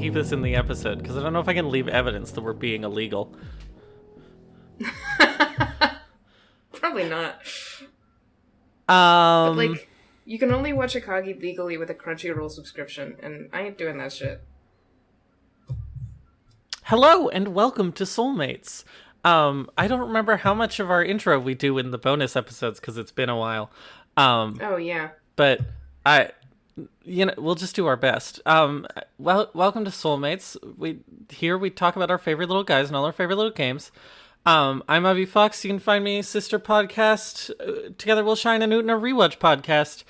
keep this in the episode, because I don't know if I can leave evidence that we're being illegal. Probably not. But, like, you can only watch Akagi legally with a Crunchyroll subscription, and I ain't doing that shit. Hello, and welcome to Soulmates. I don't remember how much of our intro we do in the bonus episodes, because it's been a while. Oh, yeah. But we'll just do our best. Welcome to Soulmates. We talk about our favorite little guys and all our favorite little games. I'm Avi Fox. You can find me Sister Podcast. Together We'll Shine, a Newton, a Rewatch podcast.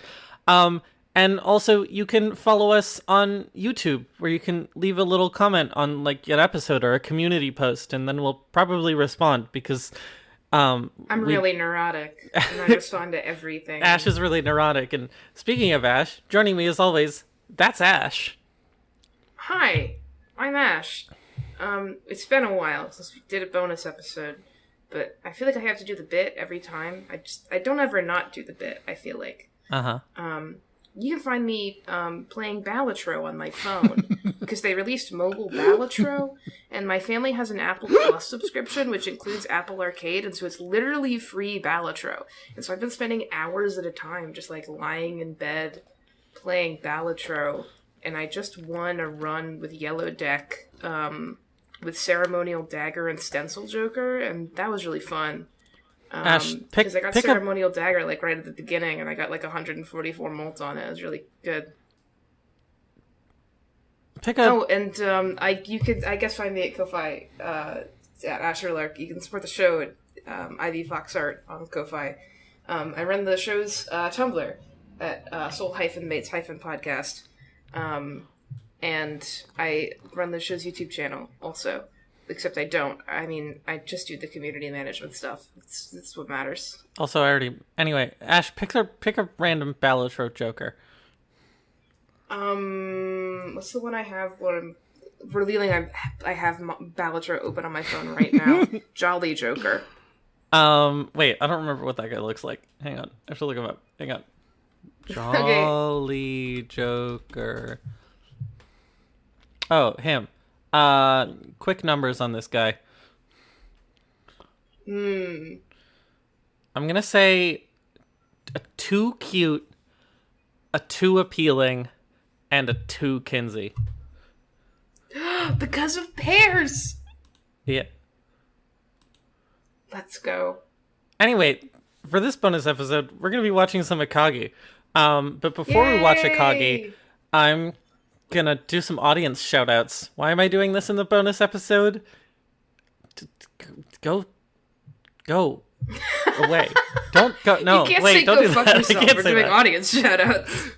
And also you can follow us on YouTube, where you can leave a little comment on like an episode or a community post, and then we'll probably respond because I'm really neurotic, and I respond to everything. Ash is really neurotic, and speaking of Ash, joining me as always, that's Ash. Hi, I'm Ash. It's been a while since we did a bonus episode, but I feel like I have to do the bit every time. I don't ever not do the bit, I feel like. You can find me playing Balatro on my phone, because they released mobile Balatro, and my family has an Apple Plus subscription, which includes Apple Arcade, and so it's literally free Balatro. And so I've been spending hours at a time just, like, lying in bed playing Balatro, and I just won a run with Yellow Deck, with Ceremonial Dagger and Stencil Joker, and that was really fun. Ash, because I got Ceremonial Dagger like right at the beginning, and I got like 144 molt on it. It was really good. You could, I guess, find me at Ko-Fi at Asher Lark. You can support the show at Ivy Fox Art on Ko-Fi. I run the show's Tumblr at Soul-Mates-Podcast, and I run the show's YouTube channel also. Except I don't. I mean, I just do the community management stuff. It's what matters. Also, Anyway, Ash, pick a random Balatro Joker. What's the one I have? What I'm revealing? I have Balatro open on my phone right now. Jolly Joker. Wait, I don't remember what that guy looks like. Hang on, I have to look him up. Hang on. Jolly Joker. Oh, him. Quick numbers on this guy. I'm gonna say a 2 cute, a 2 appealing, and a 2 Kinsey. Because of pairs! Yeah. Let's go. Anyway, for this bonus episode, we're gonna be watching some Akagi. But before we watch Akagi, I'm gonna do some audience shout-outs. Why am I doing this in the bonus episode? Go away. Don't go. No, you can't wait, say don't go do fuck that. yourself. I can't We're say doing that. audience shout-outs.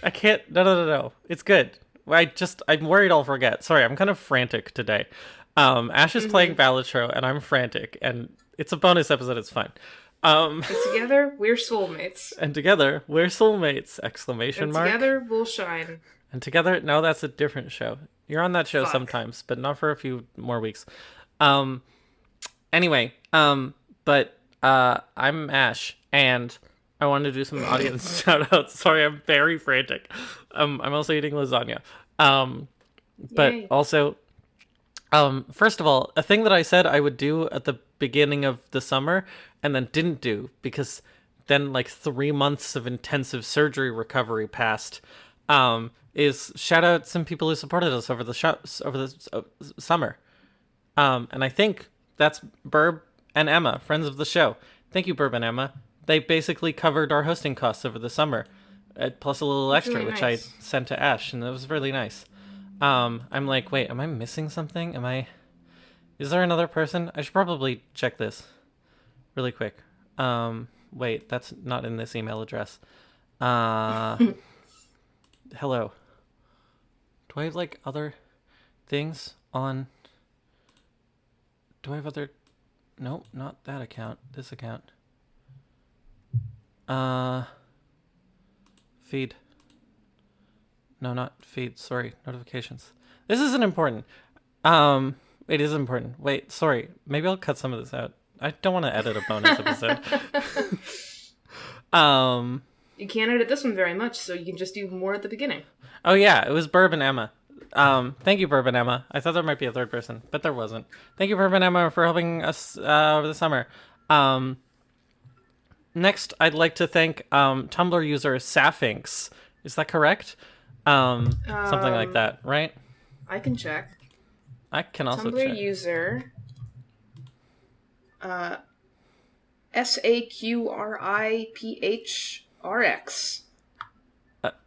I can't. No. It's good. I'm worried I'll forget. Sorry, I'm kind of frantic today. Ash is playing Balatro, and I'm frantic, and it's a bonus episode. It's fine. And together, we're soulmates. And together, we're soulmates! Exclamation and mark. Together, we'll shine. And together, no, that's a different show. You're on that show sometimes, but not for a few more weeks. Anyway, but I'm Ash, and I wanted to do some audience shout-outs. Sorry, I'm very frantic. I'm also eating lasagna. But Yay. also, first of all, a thing that I said I would do at the beginning of the summer and then didn't do, because then like 3 months of intensive surgery recovery passed, is shout out some people who supported us over the summer. And I think that's Burb and Emma, friends of the show. Thank you, Burb and Emma. They basically covered our hosting costs over the summer, plus a little extra, really which nice. I sent to Ash, and it was really nice. I'm like, wait, am I missing something? Is there another person? I should probably check this really quick. Wait, that's not in this email address. Hello. Do I have, like, other things on... Do I have other... Nope, not that account. This account. Feed. No, not feed. Sorry, notifications. This isn't important. It is important. Wait, sorry. Maybe I'll cut some of this out. I don't want to edit a bonus episode. You can't edit this one very much, so you can just do more at the beginning. Oh yeah, it was Burb and Emma. Thank you, Bourbon Emma. I thought there might be a third person, but there wasn't. Thank you, Bourbon Emma, for helping us over the summer. Um, Next, I'd like to thank Tumblr user Saphinx. Is that correct? Something like that, right? I can check. I can also Tumblr check. user SAQRIPHRX.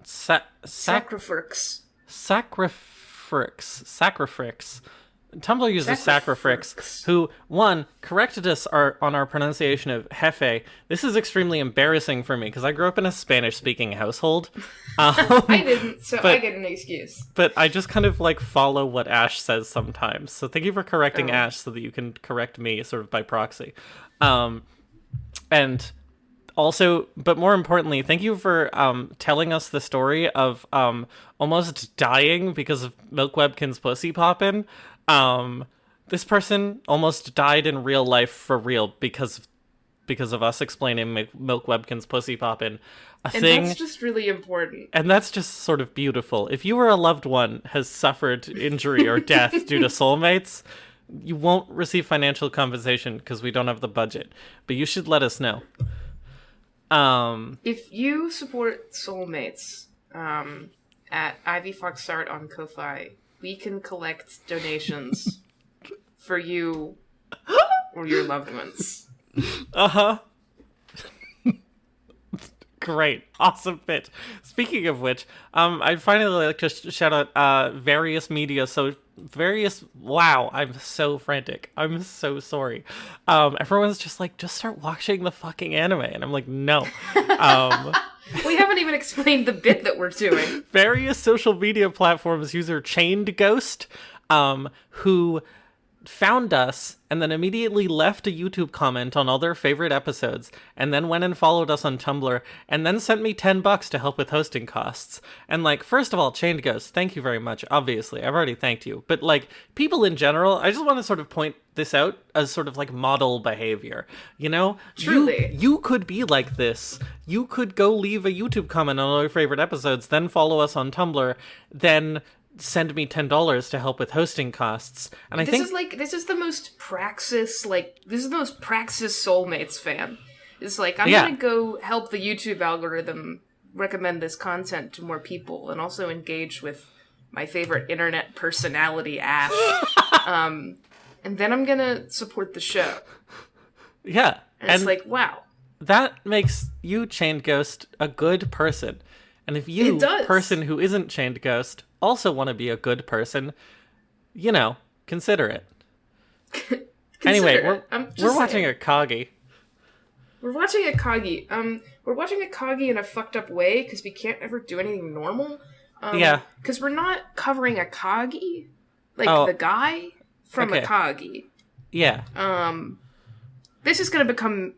Sacrifrix. Sacrifrix. Tumblr user Sacrifrix, who, one, corrected us on our pronunciation of jefe. This is extremely embarrassing for me, because I grew up in a Spanish-speaking household. I didn't, so I get an excuse. But I just kind of, follow what Ash says sometimes. So thank you for correcting Ash so that you can correct me, sort of by proxy. And also, but more importantly, thank you for telling us the story of almost dying because of Milk Webkin's pussy poppin'. This person almost died in real life for real because of us explaining Milk Webkin's pussy poppin'. And that's just really important. And that's just sort of beautiful. If you or a loved one has suffered injury or death due to soulmates, you won't receive financial compensation because we don't have the budget. But you should let us know. If you support soulmates at Ivy Fox Art on Ko-Fi, we can collect donations for you or your loved ones. Uh-huh. Great. Awesome bit. Speaking of which, I'd finally like to shout out various media. So wow, I'm so frantic. I'm so sorry. Everyone's just like, just start watching the fucking anime. And I'm like, no. We haven't even explained the bit that we're doing. Various social media platforms user Chained Ghost, who found us and then immediately left a YouTube comment on all their favorite episodes, and then went and followed us on Tumblr, and then sent me $10 to help with hosting costs. And first of all, Chained Ghost, thank you very much. Obviously, I've already thanked you, but people in general, I just want to sort of point this out as sort of model behavior. Truly, you could be like this. You could go leave a YouTube comment on all your favorite episodes, then follow us on Tumblr, then send me $10 to help with hosting costs. And I think this is the most Praxis Soulmates fan. It's I'm gonna go help the YouTube algorithm recommend this content to more people and also engage with my favorite internet personality, Ash. And then I'm gonna support the show. Yeah. And it's wow. That makes you, Chained Ghost, a good person. And if you, person who isn't Chained Ghost, also want to be a good person, consider it. Anyway, we're watching Akagi. We're watching Akagi. We're watching Akagi in a fucked up way because we can't ever do anything normal. Yeah. Because we're not covering Akagi, the guy from Akagi. Yeah. This is going to become,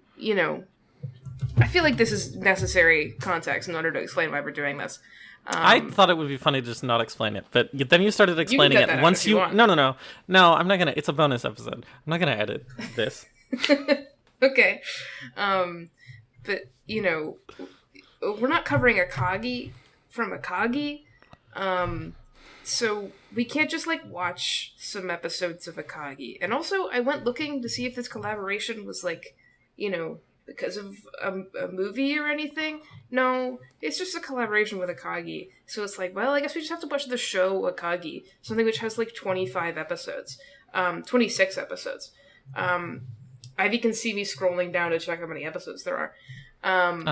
I feel like this is necessary context in order to explain why we're doing this. I thought it would be funny to just not explain it, but then you started explaining it. Once you want. No, I'm not gonna. It's a bonus episode. I'm not gonna edit this. Okay, but we're not covering Akagi from Akagi, so we can't just watch some episodes of Akagi. And also, I went looking to see if this collaboration was because of a movie or anything. No, it's just a collaboration with Akagi. So it's I guess we just have to watch the show Akagi, something which has 25 episodes, 26 episodes. Ivy can see me scrolling down to check how many episodes there are. And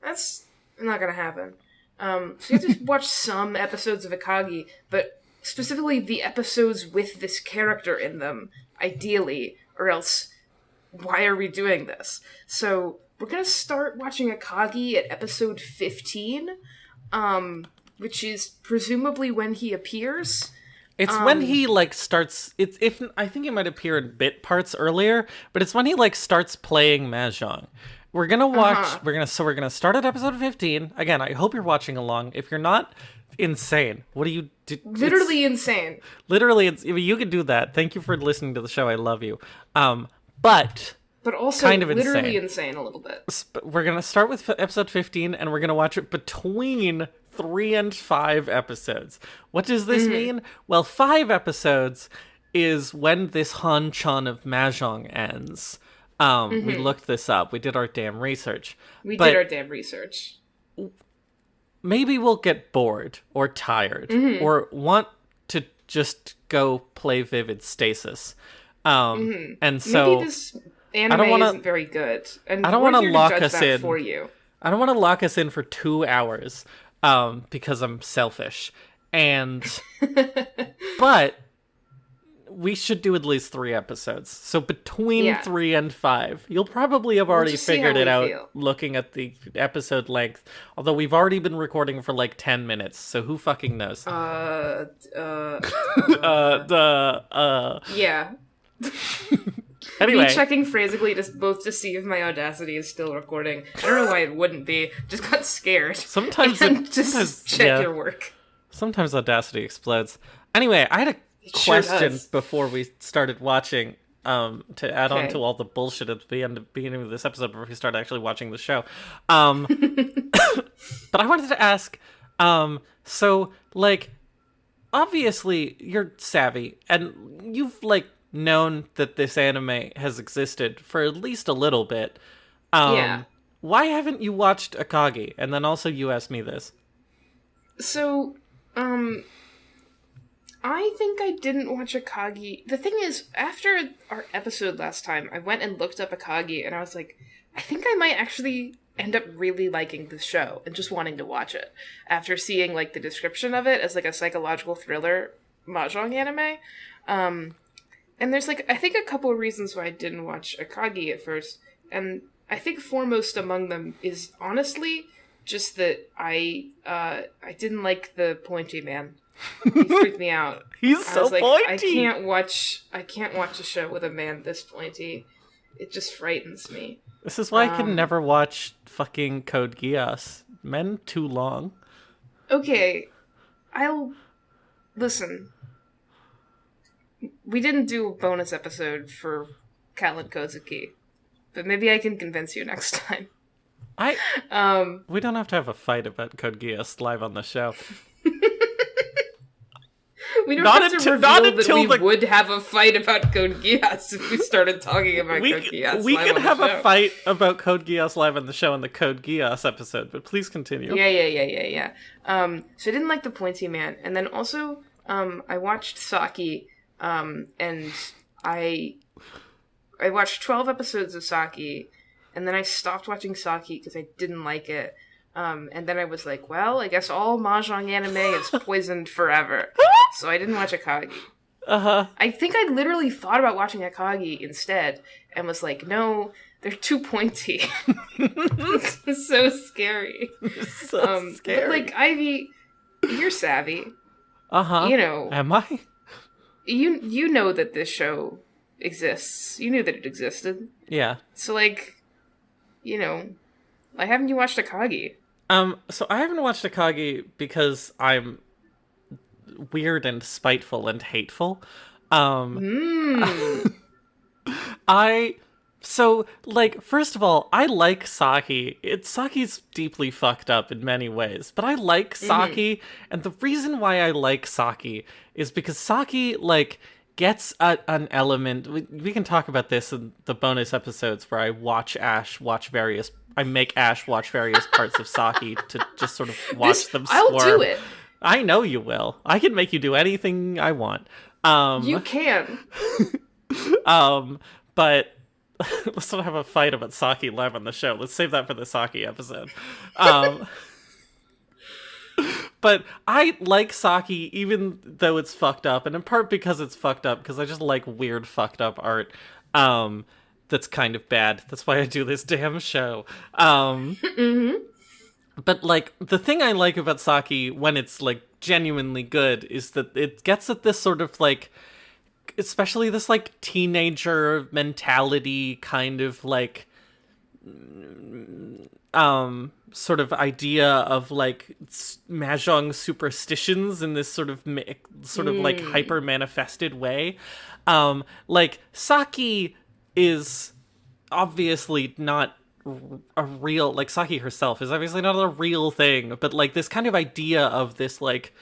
that's not gonna happen. So you have to watch some episodes of Akagi, but specifically the episodes with this character in them, ideally, or else why are we doing this? So we're gonna start watching Akagi at episode 15, which is presumably when he appears. It's when he starts. If I think he might appear in bit parts earlier, but it's when he starts playing mahjong. We're gonna watch. We're gonna start at episode 15 again. I hope you're watching along. If you're not, insane. What do you do? Literally insane. Literally, you can do that. Thank you for listening to the show. I love you. But also kind of literally insane a little bit. We're gonna start with episode 15, and we're gonna watch it between 3 and 5 episodes. What does this mean? Well, 5 episodes is when this Han-chan of Mahjong ends. We looked this up. We did our damn research. We did our damn research. Maybe we'll get bored or tired or want to just go play Vivid Stasis. And so maybe this anime isn't very good. And I don't want to lock us in for you. I don't want to lock us in for 2 hours because I'm selfish. But we should do at least 3 episodes. So between 3 and 5, you'll probably have already figured it out looking at the episode length. Although we've already been recording for like 10 minutes, so who fucking knows? Yeah. Anyway. Me checking phrasigally both to see if my Audacity is still recording. I don't know why it wouldn't be. Just got scared. Sometimes check your work. Sometimes Audacity explodes. Anyway, I had a question before we started watching, to add on to all the bullshit at the beginning of this episode before we start actually watching the show. But I wanted to ask, so, like, obviously you're savvy, and you've, like, known that this anime has existed for at least a little bit. Why haven't you watched Akagi? And then also you asked me this. So, I think I didn't watch Akagi. The thing is, after our episode last time, I went and looked up Akagi, and I was like, I think I might actually end up really liking this show and just wanting to watch it. After seeing, like, the description of it as, like, a psychological thriller mahjong anime. And there's, like, I think a couple of reasons why I didn't watch Akagi at first. And I think foremost among them is, honestly, just that I didn't like the pointy man. He freaked me out. He's so pointy. I can't watch a show with a man this pointy. It just frightens me. This is why I can never watch fucking Code Geass. Men too long. Okay, listen. We didn't do a bonus episode for Callan Kozuki, but maybe I can convince you next time. We don't have to have a fight about Code Geass live on the show. We don't have to reveal that we would have a fight about Code Geass if we started talking about Code Geass. We can have a fight about Code Geass live on the show in the Code Geass episode, but please continue. Yeah. So I didn't like the pointy man, and then also I watched Saki, and I watched 12 episodes of Saki, and then I stopped watching Saki because I didn't like it. And then I was like, well, I guess all mahjong anime is poisoned forever. So I didn't watch Akagi. I think I literally thought about watching Akagi instead and was like, no, they're too pointy. It's so scary. So scary. But, like, Ivy, you're savvy. You know. Am I? You know that this show exists. You knew that it existed. Yeah. So, like, you know, why haven't you watched Akagi? So I haven't watched Akagi because I'm weird and spiteful and hateful. So, like, first of all, I like Saki. Saki's deeply fucked up in many ways, but I like Saki, and the reason why I like Saki is because Saki, like, gets an element. We can talk about this in the bonus episodes where I make Ash watch various parts of Saki to just sort of watch them squirm. I'll do it. I know you will. I can make you do anything I want. You can. But let's not have a fight about Saki live on the show. Let's save that for the Saki episode. But I like Saki even though it's fucked up, and in part because it's fucked up, because I just like weird fucked up art. That's kind of bad. That's why I do this damn show. But, like, the thing I like about Saki when it's, like, genuinely good is that it gets at this sort of, like, especially this, like, teenager mentality kind of, like, sort of idea of, like, mahjong superstitions in this sort of like hyper manifested way. Like, Saki is obviously not a real, like, Saki herself is obviously not a real thing, but like this kind of idea of this like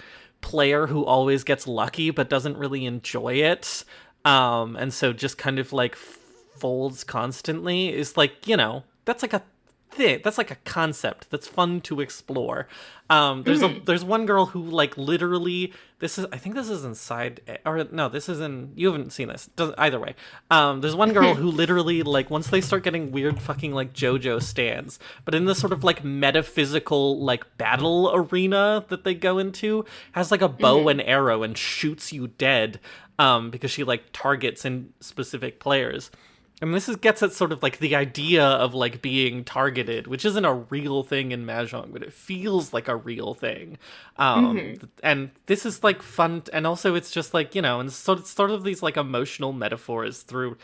player who always gets lucky but doesn't really enjoy it, and so just kind of like folds constantly is like, that's like a thing, that's like a concept that's fun to explore. There's one girl who like literally, this is, I think this is inside, or no, this is in, you haven't seen this, doesn't, either way. There's one girl who literally, like, once they start getting weird fucking like JoJo stands, but in this sort of like metaphysical like battle arena that they go into, has like a bow and arrow and shoots you dead, because she like targets in specific players. And this gets at sort of like the idea of like being targeted, which isn't a real thing in Mahjong, but it feels like a real thing. And this is like fun, and also it's just like, and so it's sort of these like emotional metaphors through.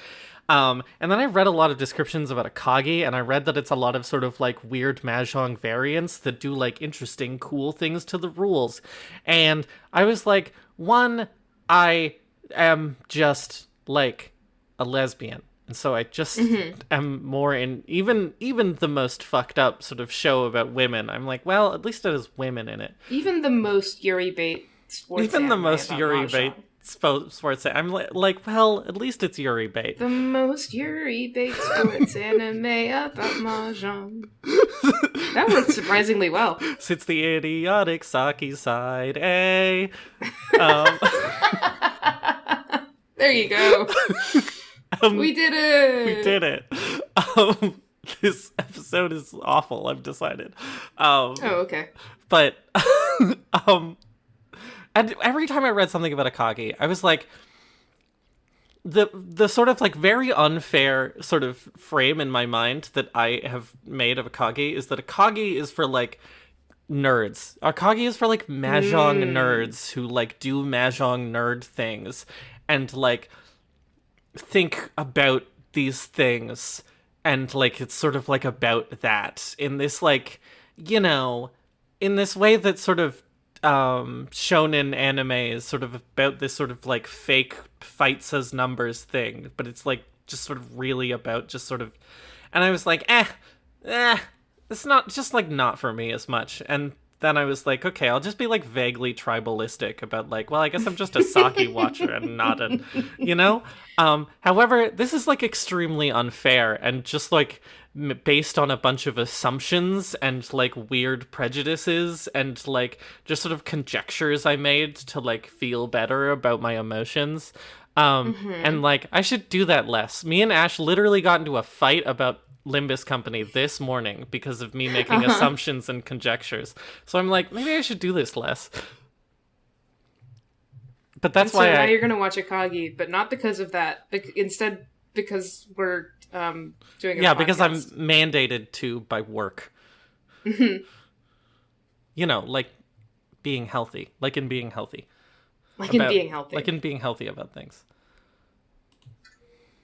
And then I read a lot of descriptions about Akagi, and I read that it's a lot of sort of like weird Mahjong variants that do like interesting, cool things to the rules. And I was like, one, I am just like a lesbian. And so I just am more in, even the most fucked up sort of show about women, I'm like, well, at least it has women in it. Even the most Yuri bait sports Even the most Yuri Mahjong. bait sports, I'm like, well, at least it's Yuri bait. The most Yuri bait sports anime about Mahjong. That worked surprisingly well. It's the idiotic Saki side, eh? There you go. We did it! We did it. This episode is awful, I've decided. Okay. But, and every time I read something about Akagi, I was like, the sort of like very unfair sort of frame in my mind that I have made of Akagi is that Akagi is for like nerds. Akagi is for like Mahjong nerds who like do Mahjong nerd things and like think about these things, and like it's sort of like about that in this like, in this way that sort of shonen anime is sort of about this sort of like fake fights as numbers thing, but it's like just sort of really about just sort of, and I was like, it's not, just like not for me as much. And then I was like, okay, I'll just be like vaguely tribalistic about like, well, I guess I'm just a Saki watcher and not an, however, this is like extremely unfair and just like based on a bunch of assumptions and like weird prejudices and like just sort of conjectures I made to like feel better about my emotions. And like, I should do that less. Me and Ash literally got into a fight about Limbus Company this morning because of me making assumptions and conjectures. So I'm like, maybe I should do this less. But that's why now you're gonna watch Akagi, but not because of that. Instead, because we're doing a podcast. Because I'm mandated to by work. Like being healthy. Like in being healthy. Like in being healthy. Like in being healthy about things.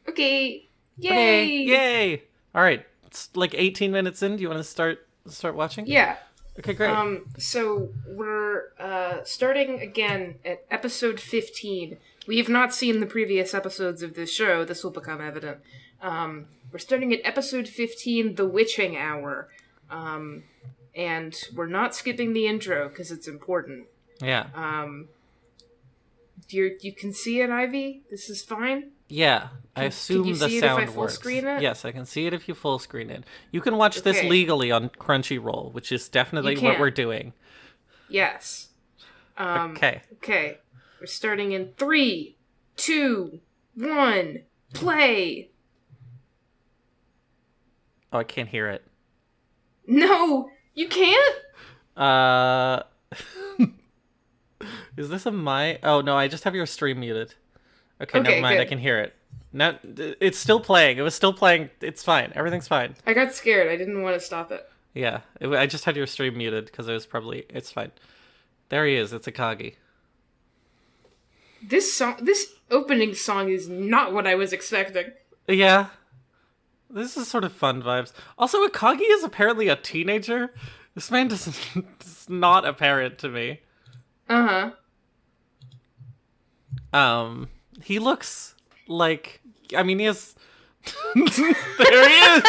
Okay. Yay! Okay. Yay! All right. It's like 18 minutes in. Do you want to start watching? Yeah. Okay, great. So we're starting again at episode 15. We have not seen the previous episodes of this show. This will become evident. We're starting at episode 15, The Witching Hour. And we're not skipping the intro because it's important. Yeah. You can see it, Ivy? This is fine? Yeah, I assume the sound if I full works. screen it? Yes, I can see it if you full screen it. You can watch this legally on Crunchyroll, which is definitely what we're doing. Yes. Okay. Okay. We're starting in 3, 2, 1, play! Oh, I can't hear it. No! You can't? Is this oh no, I just have your stream muted. Okay, never mind, good. I can hear it. No, it's still playing. It was still playing. It's fine. Everything's fine. I got scared. I didn't want to stop it. Yeah, I just had your stream muted because it's fine. There he is. It's Akagi. This opening song is not what I was expecting. Yeah. This is sort of fun vibes. Also, Akagi is apparently a teenager. This man is not apparent to me. Uh-huh. He looks like, he has There he is!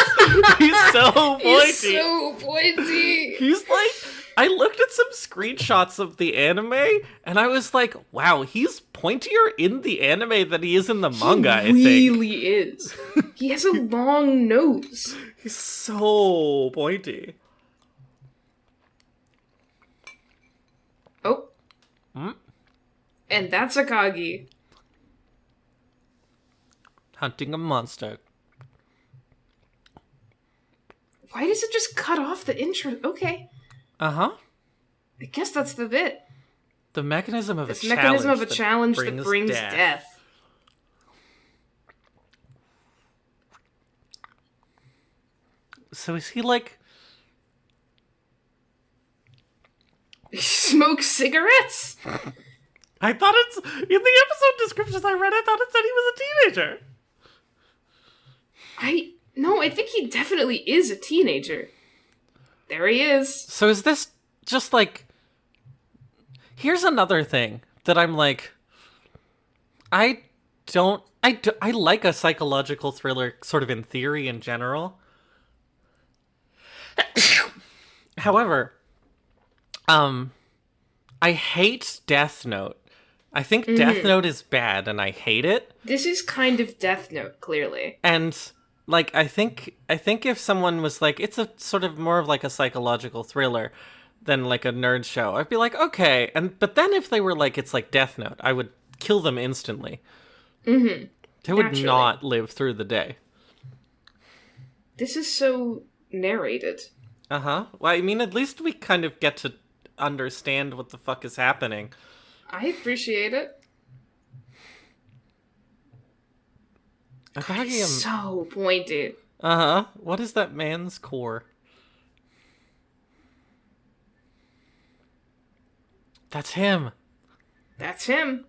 He's so pointy! He's so pointy! He's like... I looked at some screenshots of the anime, and I was like, wow, he's pointier in the anime than he is in the manga, I think. He really is. He has a long nose. He's so pointy. Oh. Hmm? And that's Akagi. Hunting a monster. Why does it just cut off the intro? Okay. Uh-huh. I guess that's the bit. The mechanism of This a mechanism of a challenge challenge that brings death. So is he like... He smokes cigarettes? I thought it's... In the episode descriptions I read, I thought it said he was a teenager. No, I think he definitely is a teenager. There he is. So is this just like... Here's another thing that I'm like... I like a psychological thriller sort of in theory in general. However, I hate Death Note. I think Death Note is bad and I hate it. This is kind of Death Note, clearly. And like I think if someone was like it's a sort of more of like a psychological thriller than like a nerd show, I'd be like, okay. But then if they were like it's like Death Note, I would kill them instantly. Mm-hmm. They would Naturally. not live through the day. This is so narrated. Uh-huh. Well, I mean, at least we kind of get to understand what the fuck is happening. I appreciate it. Akagi, So pointed. uh-huh. What is that man's core? That's him. That's him.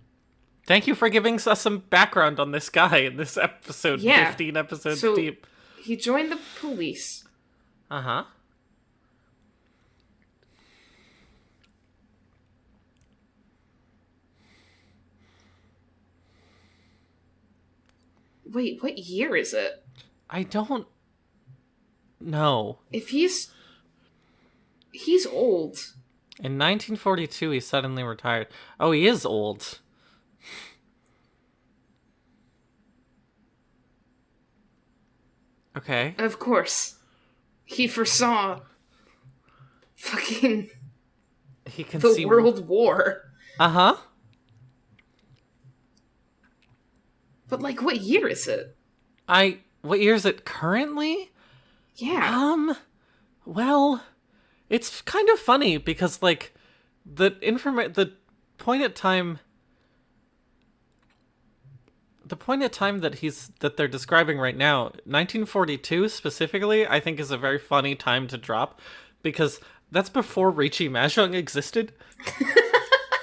Thank you for giving us some background on this guy in this episode, Yeah. 15 episodes So- deep. He joined the police. Uh-huh. Wait, what year is it? I don't know. If he's old. In 1942, he suddenly retired. Oh, he is old. Okay. Of course. He foresaw fucking He can the see... World War. Uh-huh. But like, what year is it? What year is it currently? Yeah. Well, it's kind of funny because, like, the point at time that they're describing right now, 1942 specifically, I think is a very funny time to drop because that's before Riichi Mahjong existed.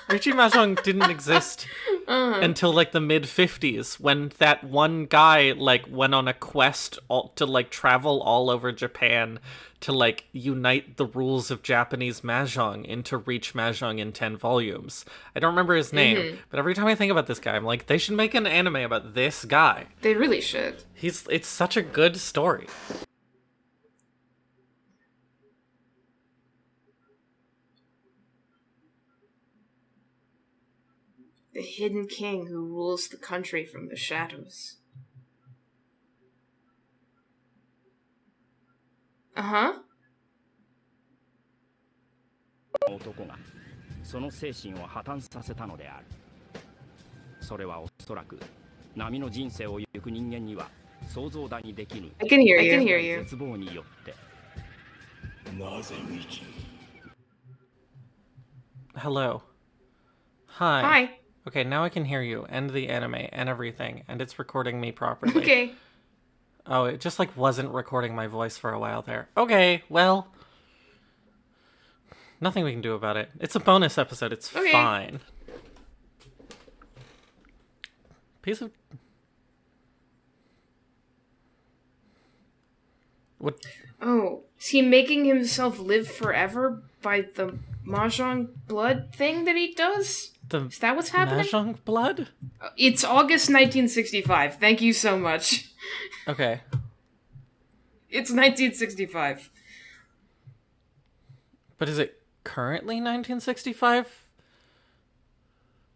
Riichi Mahjong didn't exist until like the mid-50s when that one guy like went on a quest to like travel all over Japan to like unite the rules of Japanese Mahjong into Reach Mahjong in 10 volumes. I don't remember his name, but every time I think about this guy, I'm like, they should make an anime about this guy. They really should. It's such a good story. The hidden king who rules the country from the shadows. Uh-huh. 男がその精神を破綻させたのである。それはおそらく波の人生を行く人間には想像だにできぬ I can hear you. 絶望によって。 Hello. Hi. Hi. Okay, now I can hear you, and the anime, and everything, and it's recording me properly. Okay. Oh, it just, like, wasn't recording my voice for a while there. Okay, well... Nothing we can do about it. It's a bonus episode, it's Okay. fine. Piece of... What? Oh, is he making himself live forever by the Mahjong blood thing that he does? The Is that what's happening? Mahjong blood? It's August 1965. Thank you so much. Okay. It's 1965. But is it currently 1965?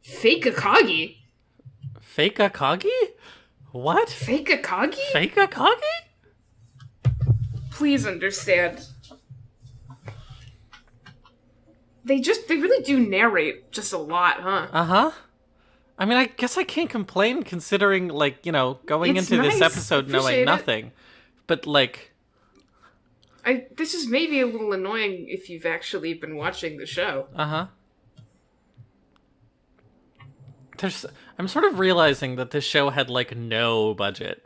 Fake Akagi? Fake Akagi? What? Fake Akagi? Fake Akagi? Please understand. They really do narrate just a lot, huh? Uh-huh. I mean, I guess I can't complain considering, like, you know, going It's into this nice. episode Appreciate knowing it. nothing. But, like, This is maybe a little annoying if you've actually been watching the show. uh-huh. I'm sort of realizing that this show had, like, no budget.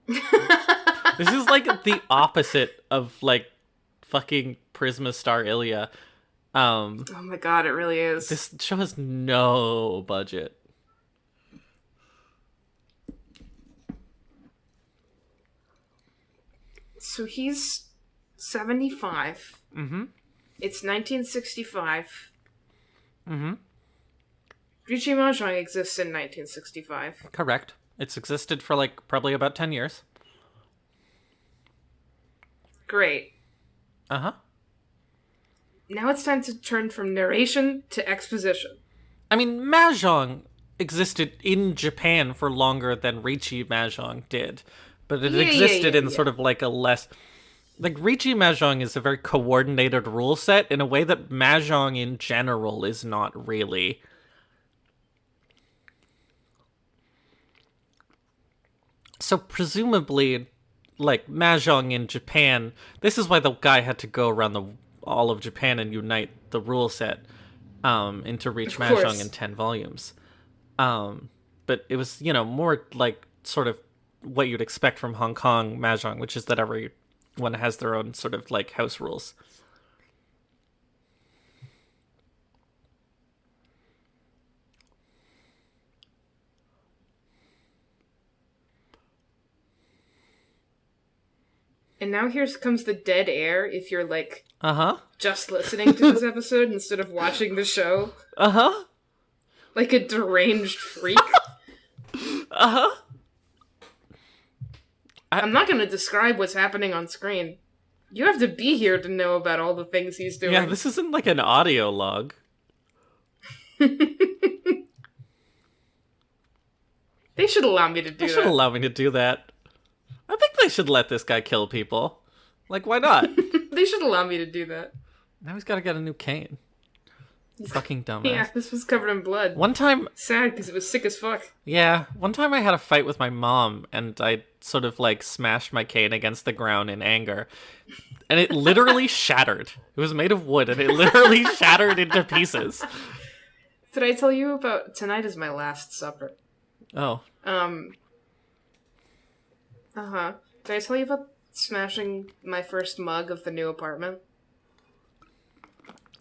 This is, like, the opposite of, like, fucking Prisma Star Ilya. Oh my god, it really is. This show has no budget. So he's 75. Mm-hmm. It's 1965. Mm-hmm. Ryuji Mahjong exists in 1965. Correct. It's existed for, like, probably about 10 years. Great. Uh-huh. Now it's time to turn from narration to exposition. I mean, Mahjong existed in Japan for longer than Riichi Mahjong did. But it existed in sort of like a less... Like, Riichi Mahjong is a very coordinated rule set in a way that Mahjong in general is not really. So presumably, like, Mahjong in Japan... This is why the guy had to go around all of Japan and unite the rule set into Reach Mahjong in 10 volumes. But it was, you know, more like sort of what you'd expect from Hong Kong Mahjong, which is that everyone has their own sort of like house rules. And now here comes the dead air if you're, like, Uh-huh. just listening to this episode instead of watching the show. Uh-huh. Like a deranged freak. Uh-huh. I'm not going to describe what's happening on screen. You have to be here to know about all the things he's doing. Yeah, this isn't like an audio log. They should allow me to do They that. should allow me to do that. I think they should let this guy kill people. Like, why not? They should allow me to do that. Now he's got to get a new cane. Fucking dumbass. Yeah, this was covered in blood. One time, Sad, because it was sick as fuck. one time I had a fight with my mom, and I sort of, like, smashed my cane against the ground in anger. And it literally shattered. It was made of wood, and it literally shattered into pieces. Did I tell you about Tonight is My Last Supper? Oh. Uh-huh. Did I tell you about smashing my first mug of the new apartment?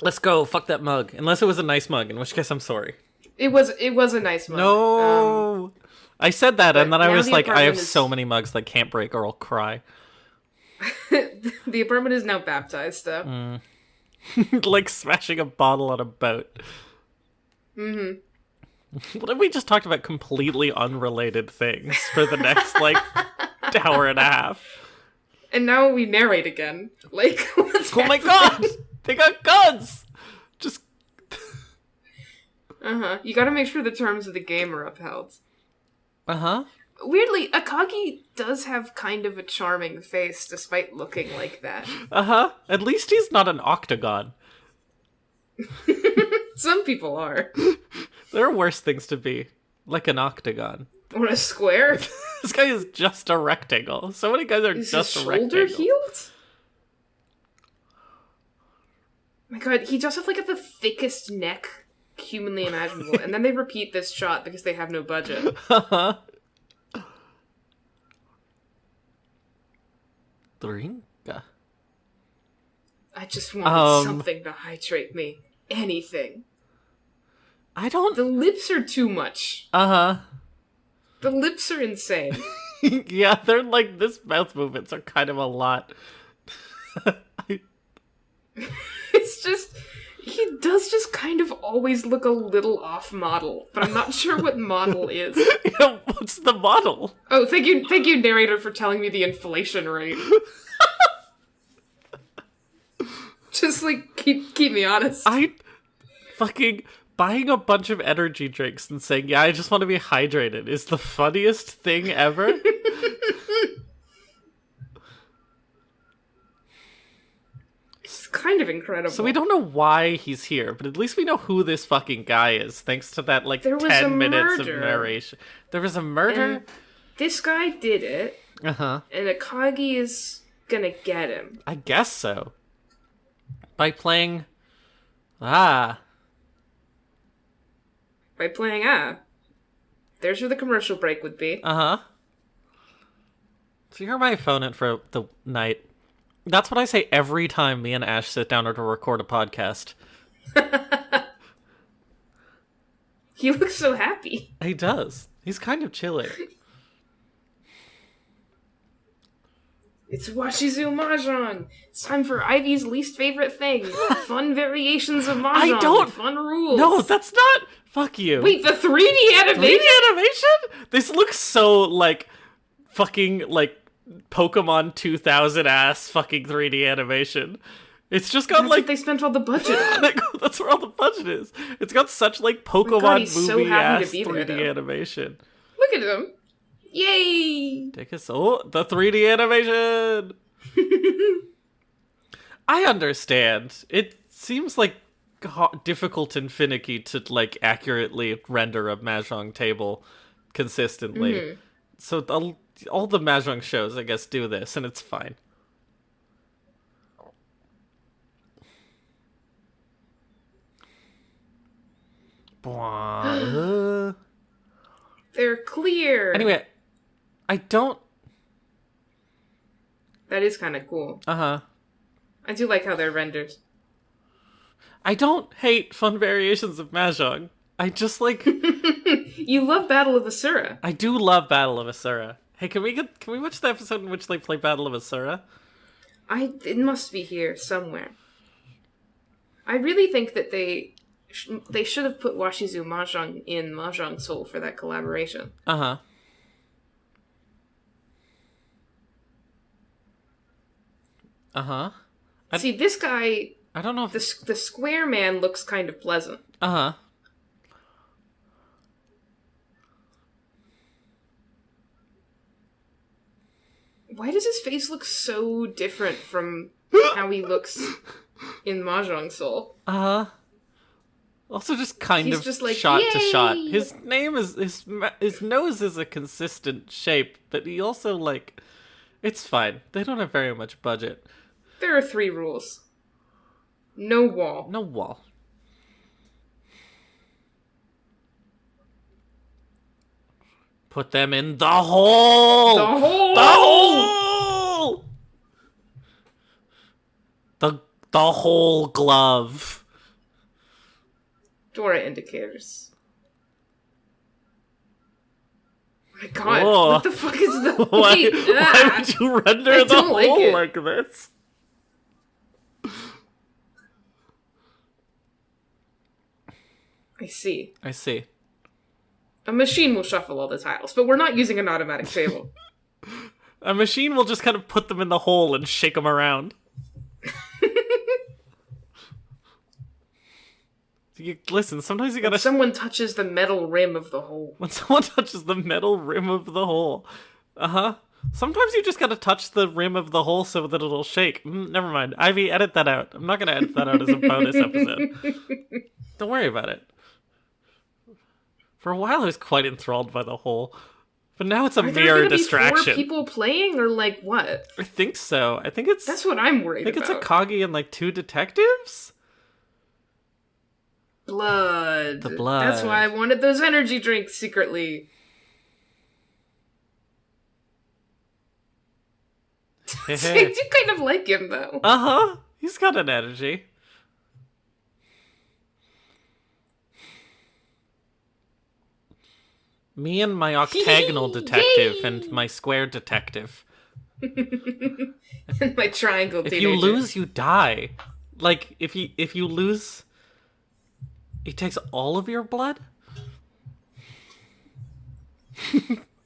Let's go. Fuck that mug. Unless it was a nice mug, in which case I'm sorry. It was a nice mug. No! I said that, and then I now was the like, I have apartment is- so many mugs that can't break or I'll cry. The apartment is now baptized, though. Like smashing a bottle on a boat. Mm-hmm. What if we just talked about completely unrelated things for the next, like, hour and a half? And now we narrate again. Like, what's Oh my god! They got guns! Just... Uh-huh. You gotta make sure the terms of the game are upheld. Uh-huh. Weirdly, Akagi does have kind of a charming face, despite looking like that. Uh-huh. At least he's not an octagon. Some people are. There are worse things to be. Like an octagon. Or a square. This guy is just a rectangle. So many guys are Is just his a rectangle. shoulder healed? My god, he does have, like, the thickest neck humanly imaginable. And then they repeat this shot because they have no budget. Uh-huh. Drinka. I just wanted Um, something to hydrate me. Anything. I don't... The lips are too much. Uh-huh. The lips are insane. Yeah, they're like, this mouth movements are kind of a lot. It's just, he does just kind of always look a little off model, but I'm not sure what model is. Yeah, what's the model? Oh, thank you, narrator, for telling me the inflation rate. Just, like, keep me honest. I fucking buying a bunch of energy drinks and saying, yeah, I just want to be hydrated is the funniest thing ever. It's kind of incredible. So we don't know why he's here, but at least we know who this fucking guy is, thanks to that, like, There was 10 a minutes of murder. narration. There was a murder? And this guy did it, Uh-huh. and Akagi is gonna get him. I guess so. By playing... Ah. By playing there's where the commercial break would be. Uh-huh. So you're my opponent for the night. That's what I say every time me and Ash sit down to record a podcast. He looks so happy. He does. He's kind of chilly. It's Washizu Mahjong. It's time for Ivy's least favorite thing. Fun variations of Mahjong. I don't... With fun rules. No, that's not... Fuck you. Wait, the 3D animation? 3D animation? This looks so, like, fucking, like, Pokemon 2000 ass fucking 3D animation. It's just got, That's like... what they spent all the budget on. That's where all the budget is. It's got such, like, God, Pokemon he's so movie happy ass to be there, 3D though. animation. Look at him. Yay! Take us... Oh, the 3D animation! I understand. It seems, like, difficult and finicky to, like, accurately render a Mahjong table consistently. Mm-hmm. So all the Mahjong shows, I guess, do this, and it's fine. They're clear. Anyway, I don't... That is kind of cool. Uh-huh. I do like how they're rendered. I don't hate fun variations of Mahjong. I just, like... You love Battle of Asura. I do love Battle of Asura. Hey, can we watch the episode in which they play Battle of Asura? It must be here somewhere. I really think that they should have put Washizu Mahjong in Mahjong Soul for that collaboration. Uh-huh. Uh-huh. See, this guy, I don't know if... the square man looks kind of pleasant. Uh-huh. Why does his face look so different from how he looks in Mahjong Soul? Uh-huh. Also just kind He's of just like, shot to shot. "Yay!" His name is... His nose is a consistent shape, but he also, like... It's fine. They don't have very much budget. There are 3 rules. No wall. No wall. Put them in the hole! The hole! The hole! The whole glove. Dora indicators. My god, Whoa. what the fuck is the... Why, Wait, why would you render I the don't like hole it. like this? I see. I see. A machine will shuffle all the tiles, but we're not using an automatic table. A machine will just kind of put them in the hole and shake them around. Listen, sometimes you gotta... When someone touches the metal rim of the hole. When someone touches the metal rim of the hole. Uh-huh. Sometimes you just gotta touch the rim of the hole so that it'll shake. Never mind. Ivy, edit that out. I'm not gonna edit that out as a bonus episode. Don't worry about it. For a while I was quite enthralled by the hole. But now it's a Are there mere gonna be distraction. 4 people playing, or like what? I think so. I think it's... That's what I'm worried I think about. it's Akagi and like 2 detectives? Blood. The blood. That's why I wanted those energy drinks secretly. I do kind of like him, though. Uh-huh. He's got an energy. Me and my octagonal detective and my square detective. And my triangle If teenager. you lose, you die. Like, if you lose, he takes all of your blood?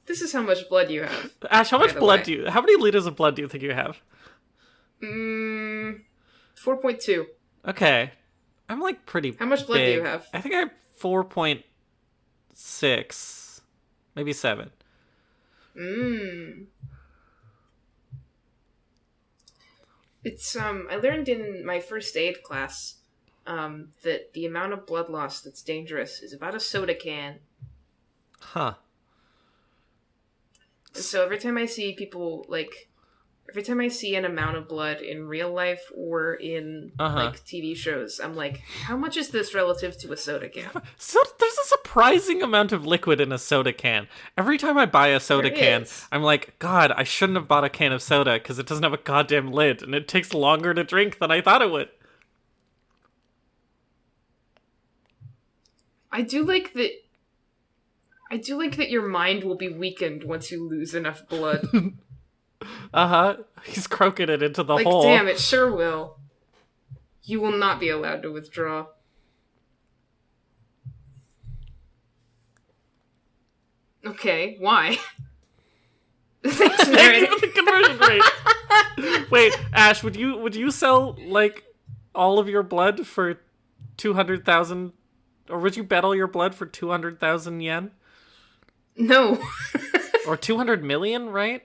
This is how much blood you have. Ash, how much the blood way. how many liters of blood do you think you have? 4.2. Okay. I'm like pretty How much blood do big. you have? I think I have 4.6. Maybe 7. It's, I learned in my first aid class, that the amount of blood loss that's dangerous is about a soda can. Huh. And so every time I see an amount of blood in real life or in, like, TV shows, I'm like, how much is this relative to a soda can? So there's a surprising amount of liquid in a soda can. Every time I buy a soda can, I'm like, God, I shouldn't have bought a can of soda because it doesn't have a goddamn lid and it takes longer to drink than I thought it would. I do like that your mind will be weakened once you lose enough blood. He's croaking it into the Like, hole. damn, it sure will. You will not be allowed to withdraw. Okay, why? Thanks, Thank you Meredith. for the conversion rate. Wait, Ash, would you sell, like, all of your blood for 200,000, or would you bet all your blood for 200,000 yen? No. Or 200 million, right?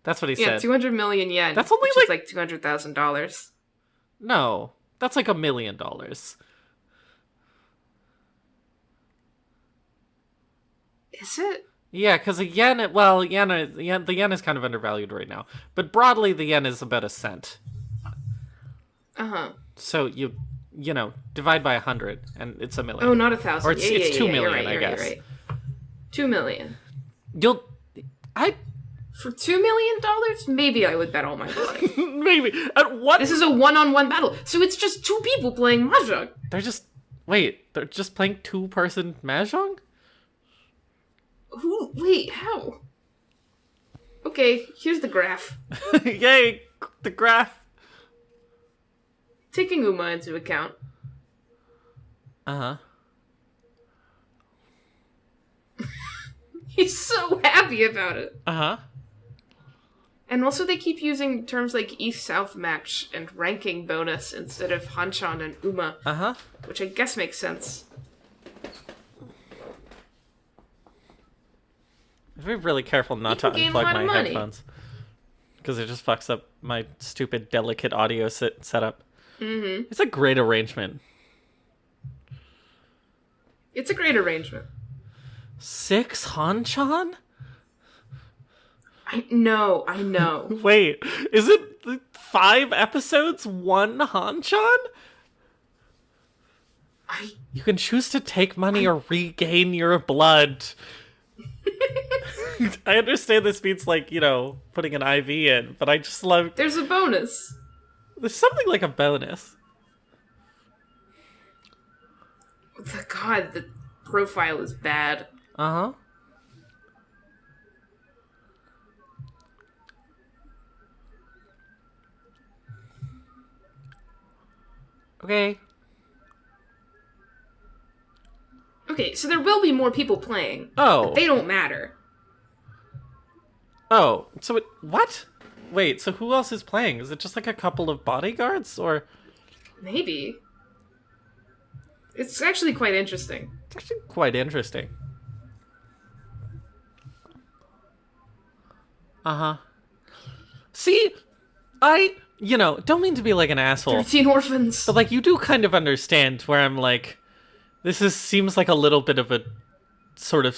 That's what he Yeah, said. 200 million yen. That's only which like is like $200,000. No, that's like $1 million. Is it? Yeah, because the yen is kind of undervalued right now. But broadly, the yen is about a cent. Uh-huh. So you divide by 100, and it's $1 million. Oh, not 1,000. Or it's 2 million, you're right, I guess. You're right. 2 million. For $2 million? Maybe I would bet all my blood. Maybe. At what? This is a one-on-one battle. So it's just two people playing Mahjong. They're just playing two-person Mahjong? Wait, how? Okay, here's the graph. Yay, the graph. Taking Uma into account. Uh-huh. He's so happy about it. Uh-huh. And also they keep using terms like East-South match and ranking bonus instead of Hanchan and Uma. Uh-huh. Which I guess makes sense. I have to be really careful not to gain a unplug lot of my money. headphones. Because it just fucks up my stupid, delicate audio setup. Mm-hmm. It's a great arrangement. It's a great arrangement. 6 Hanchan? I know. Wait, is it 5 episodes, 1 Hanchan? You can choose to take money or regain your blood. I understand this means, like, putting an IV in, but I just love... There's a bonus. There's something like a bonus. God, the profile is bad. Uh-huh. Okay. Okay, so there will be more people playing. Oh. But they don't matter. Oh, so what? Wait, so who else is playing? Is it just like a couple of bodyguards, or? Maybe. It's actually quite interesting. It's actually quite interesting. Uh-huh. See, I, don't mean to be like an asshole. 13 orphans. But, like, you do kind of understand where I'm like, seems like a little bit of a sort of,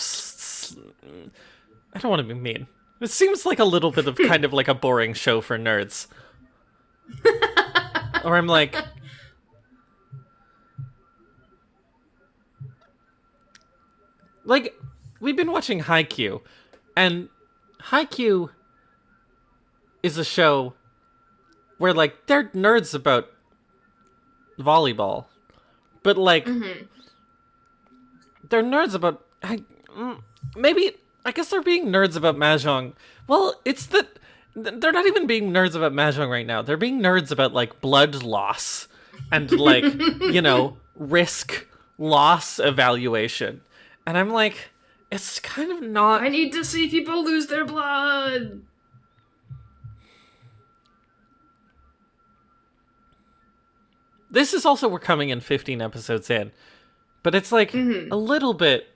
I don't want to be mean. It seems like a little bit of kind of like a boring show for nerds. Or I'm like... Like, we've been watching Haikyuu, and Haikyuu is a show where, like, they're nerds about volleyball. But, like, they're nerds about... maybe, I guess they're being nerds about Mahjong. Well, it's that they're not even being nerds about Mahjong right now. They're being nerds about, like, blood loss and, like, risk loss evaluation. And I'm like, it's kind of not... I need to see people lose their blood! This is also, we're coming in 15 episodes in. But it's, like, a little bit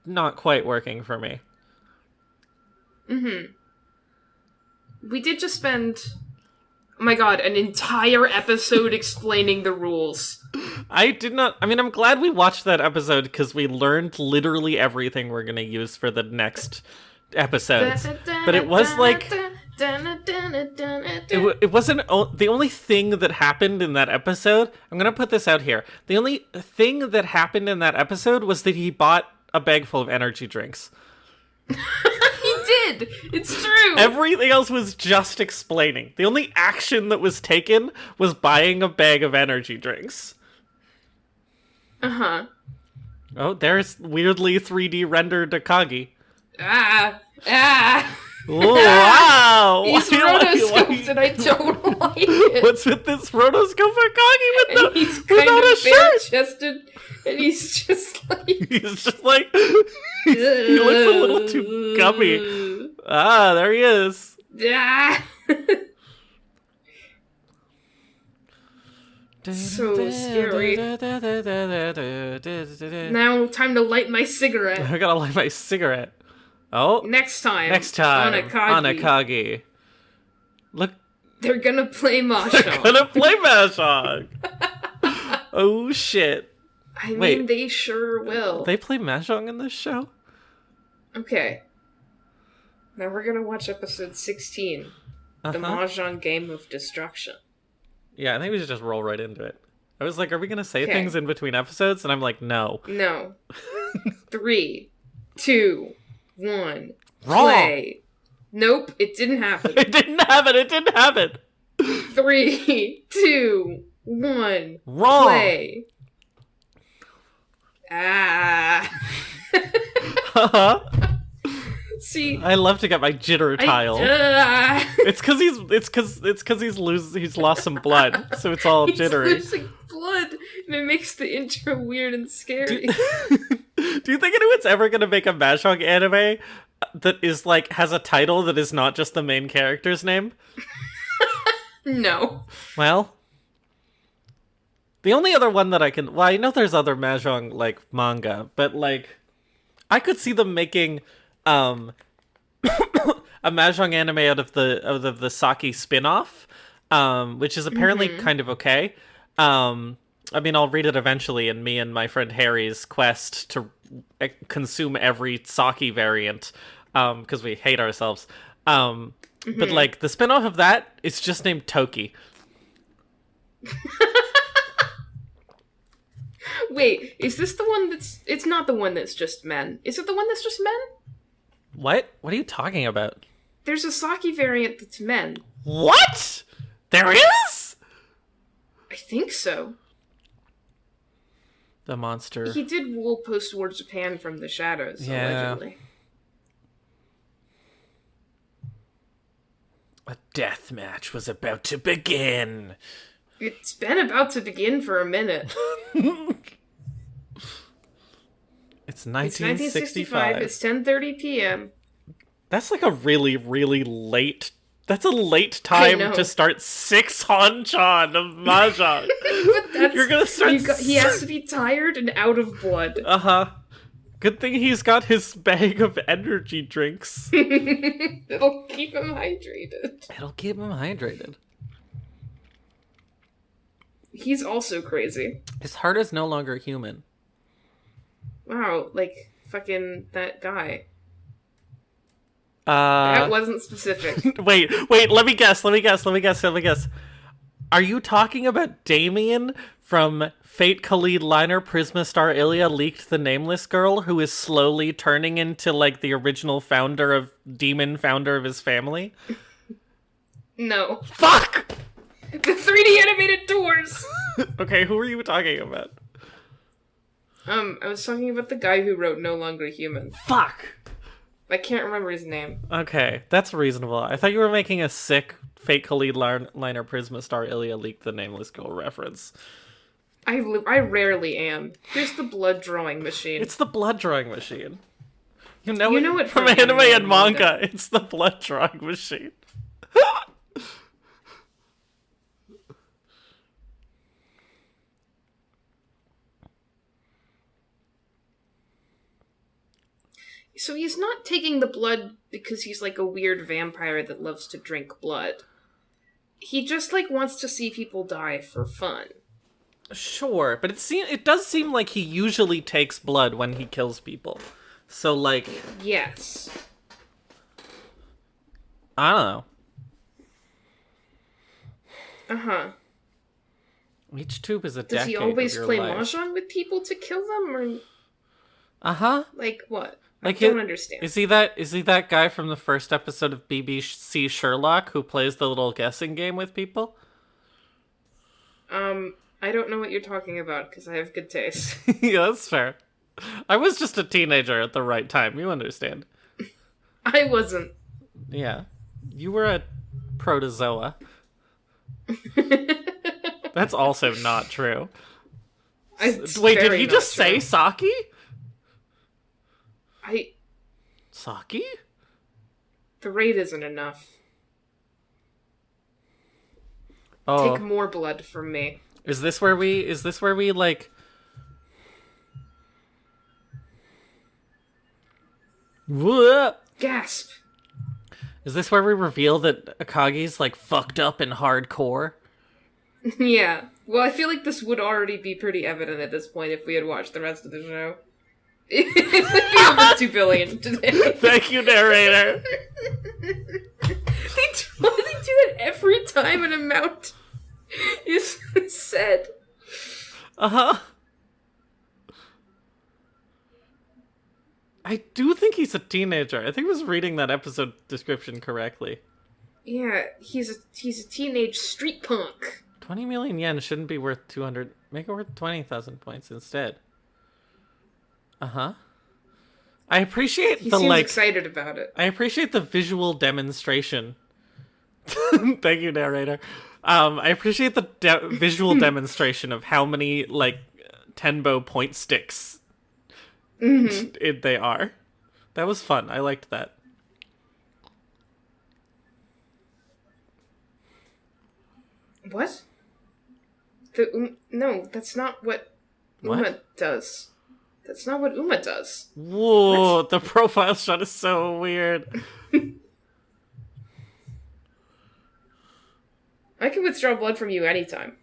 not quite working for me. We did just spend, oh my god, an entire episode explaining the rules. I mean, I'm glad we watched that episode because we learned literally everything we're going to use for the next episodes. But it was like... It wasn't... The only thing that happened in that episode... I'm going to put this out here. The only thing that happened in that episode was that he bought a bag full of energy drinks. He did! It's true! Everything else was just explaining. The only action that was taken was buying a bag of energy drinks. Uh-huh. Oh, there's weirdly 3D rendered Akagi. Oh, wow! He's rotoscoped and I don't like it. What's with this rotoscope Akagi And he's kind without a of shirt? bare-chested, and he's just like... He's just like... he looks a little too gummy. Ah, there he is. So scary. Now, time to light my cigarette. I gotta light my cigarette. Oh. Next time. On Akagi. Akagi. Look. They're gonna play Mahjong. Gonna play Mahjong. Oh, shit. I Wait. mean, they sure will. They play Mahjong in this show? Okay. Now we're gonna watch episode 16. The Mahjong Game of Destruction. Yeah, I think we should just roll right into it. I was like, are we gonna say Okay. things in between episodes? And I'm like, no. No. 3, 2, 1. Wrong. Play. Nope, it didn't happen. It didn't happen. 3, 2, 1. Wrong. Play. See, I love to get my jitter tile. It's because he's lost some blood, so it's all he's jittery. losing blood, and it makes the intro weird and scary. Do you think anyone's ever gonna make a Mahjong anime that is like has a title that is not just the main character's name? No. Well, the only other one that I can... Well, I know there's other Mahjong, like, manga, but, like, I could see them making, a Mahjong anime out of the Saki spin-off, which is apparently kind of okay. I mean, I'll read it eventually in me and my friend Harry's quest to consume every Saki variant, because we hate ourselves. But, like, the spin-off of that is just named Toki. Wait, is this the one that's... It's not the one that's just men. Is it the one that's just men? What? What are you talking about? There's a Saki variant that's men. What? There is? I think so. The monster. He did rule post-war Japan from the shadows, allegedly. A death match was about to begin. It's been about to begin for a minute. It's 1965. It's 10:30 p.m. That's like a really, really late... That's a late time to start 6 Hanchan of Mahjong. But that's, You're gonna start... he has to be tired and out of blood. Uh-huh. Good thing he's got his bag of energy drinks. It'll keep him hydrated. It'll keep him hydrated. He's also crazy. His heart is no longer human. Wow, like, fucking that guy. That wasn't specific. Wait, let me guess. Are you talking about Damien from Fate Khalid Liner Prisma Star Ilya Leaked the Nameless Girl, who is slowly turning into, like, the original demon founder of his family? No. Fuck! The 3D animated doors! Okay, who are you talking about? I was talking about the guy who wrote No Longer Human. Fuck! I can't remember his name. Okay, that's reasonable. I thought you were making a sick fake Khalid Liner Prisma Star Ilya Leak the Nameless Girl reference. I rarely am. Here's the blood drawing machine. It's the blood drawing machine. You know it from anime and manga. It's the blood drawing machine. So he's not taking the blood because he's like a weird vampire that loves to drink blood. He just like wants to see people die for fun. Sure, but it does seem like he usually takes blood when he kills people. So like, yes. I don't know. Uh-huh. Each tube is a Does decade he always of your play life. mahjong with people to kill them, or Uh-huh. like what? Like I don't understand. Is he that guy from the first episode of BBC Sherlock who plays the little guessing game with people? I don't know what you're talking about because I have good taste. Yeah, that's fair. I was just a teenager at the right time. You understand. I wasn't. Yeah. You were a protozoa. That's also not true. Wait, did he just say Saki? Saki? The rate isn't enough. Oh. Take more blood from me. Is this where we like... Whoa! Gasp! Is this where we reveal that Akagi's like fucked up and hardcore? Yeah. Well, I feel like this would already be pretty evident at this point if we had watched the rest of the show. It would be over 2 billion today. Thank you, narrator. They do it every time an amount is said. Uh-huh. I do think he's a teenager. I think I was reading that episode description correctly. Yeah, he's a teenage street punk. 20 million yen shouldn't be worth 200. Make it worth 20,000 points instead. Uh-huh. I appreciate he the seems excited about it. I appreciate the visual demonstration. Thank you, narrator. I appreciate the visual demonstration of how many like Tenbo point sticks they are. That was fun. I liked that. What? No, that's not what Uma does. That's not what Uma does. Whoa, What? the profile shot is so weird. I can withdraw blood from you anytime.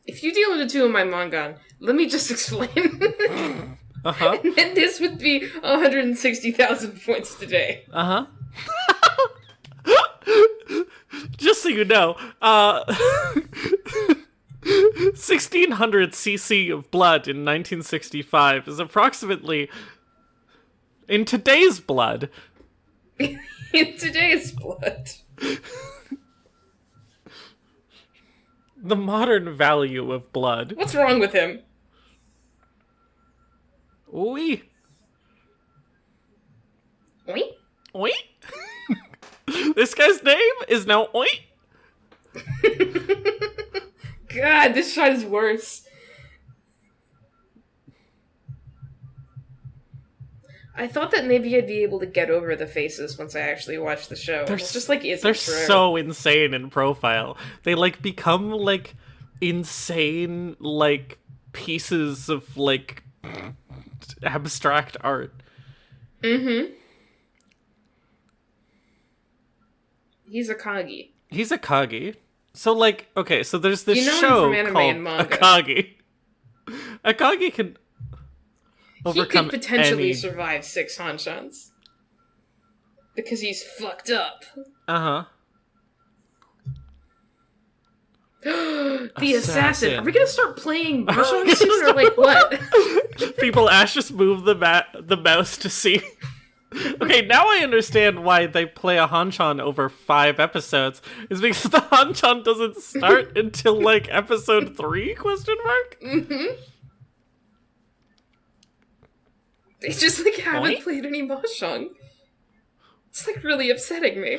If you deal into 2 of my mangan, let me just explain. Uh-huh. And then this would be 160,000 points today. Uh-huh. Just so you know, 1600 cc of blood in 1965 is approximately, in today's blood, In today's blood. the modern value of blood. What's wrong with him? Oi. Oi? Oi. This guy's name is now Oi. God, this shot is worse. I thought that maybe I'd be able to get over the faces once I actually watched the show. It's just like isn't they're true. so insane in profile. They like become like insane like pieces of like abstract art. Mm-hmm. He's Akagi. He's Akagi. So like, okay, so there's this You know him show from anime called and manga. Akagi. Akagi can He overcome could potentially any... survive 6 Hanshans. Because he's fucked up. Uh-huh. The assassin. Are we gonna start playing Are we mahjong gonna soon, or like what? People Ash just move the mouse to see. Okay, now I understand why they play a Hanchan over 5 episodes. Is because the Hanchan doesn't start until like episode 3? Question mark. Mm-hmm. They just, like, haven't Oink? played any Mahjong. It's, like, really upsetting me.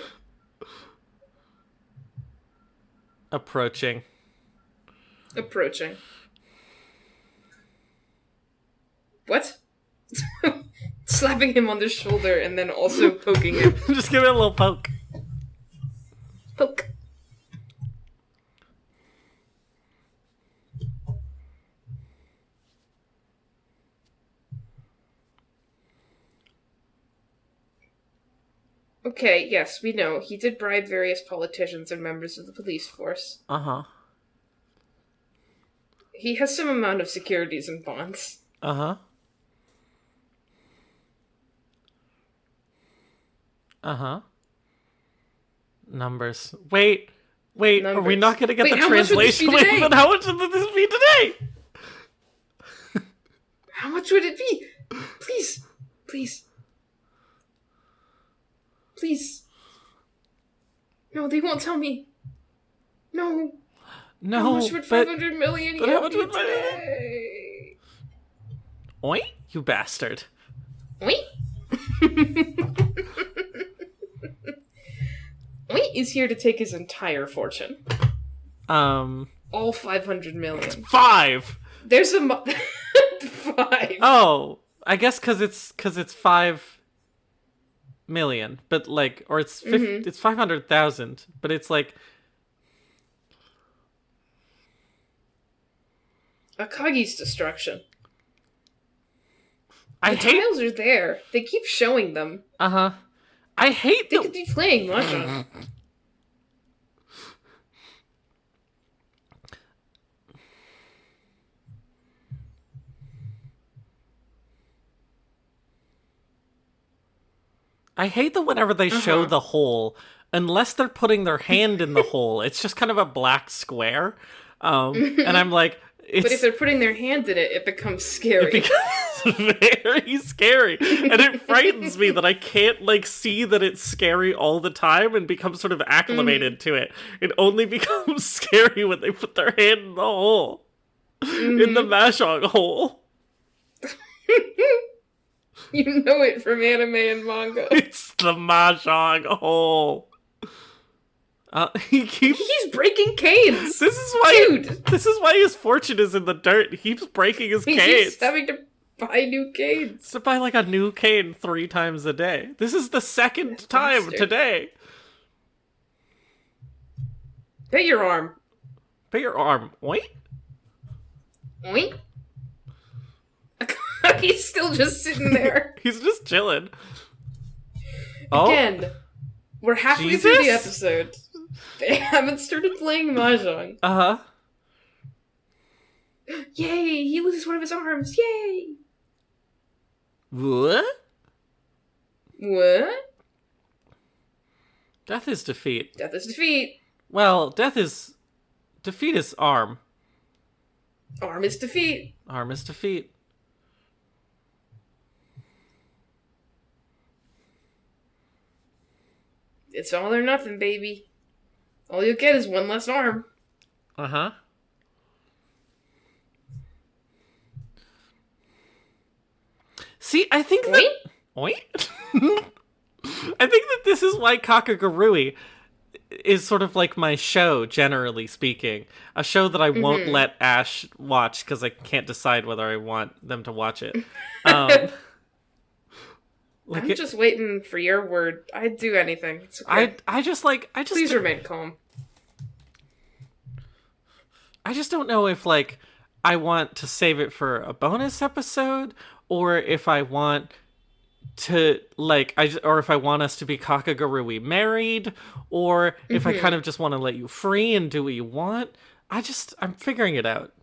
Approaching. What? Slapping him on the shoulder and then also poking him. Just give it a little poke. Poke. Okay, yes, we know. He did bribe various politicians and members of the police force. Uh-huh. He has some amount of securities and bonds. Uh-huh. Uh-huh. Numbers. Wait, are we Numbers. not gonna get Wait, the how much would this be translation? Wait, today? but how much would this be today? How much would it be? Please. Please. Please. No, they won't tell me. No. No, How much would 500 million but how yen much be would my- today? Oi, you bastard. Wait. Wait is here to take his entire fortune. All 500 million. 5. There's a 5. Oh, I guess because it's 5 million, but like, or it's it's 500,000, but it's like Akagi's destruction. I The hate. tiles are there. They keep showing them. Uh-huh. I hate They the. could be playing Mahjong. I hate that whenever they show the hole, unless they're putting their hand in the hole, it's just kind of a black square. And I'm like, it's But if they're putting their hand in it, it becomes scary. becomes very scary, and it frightens me that I can't like see that it's scary all the time and become sort of acclimated to it. It only becomes scary when they put their hand in the hole, in the Mahjong hole. You know it from anime and manga. It's the Mahjong hole. He keeps. He's breaking canes. This is why. Dude. This is why his fortune is in the dirt. He keeps breaking his He canes. keeps having to buy new canes. To buy like a new cane 3 times a day. This is the second time bastard. today. Bet your arm. Bet your arm. Oink. Oink. He's still just sitting there. He's just chilling. Oh, Again, we're halfway through the Jesus? episode. They haven't started playing Mahjong. uh-huh. Yay! He loses one of his arms. Yay! What? What? Death is defeat. Death is defeat. Well, defeat is arm. Arm is defeat. Arm is defeat. It's all or nothing, baby. All you'll get is one less arm. Uh-huh. See, I think that... Oink. Oink? I think that this is why Kakagurui is sort of like my show, generally speaking. A show that I won't let Ash watch because I can't decide whether I want them to watch it. Like I'm just waiting for your word. I'd do anything. It's okay. I just Please remain calm. I just don't know if like I want to save it for a bonus episode or if I want to like or if I want us to be Kakagurui married or if I kind of just want to let you free and do what you want. I'm figuring it out.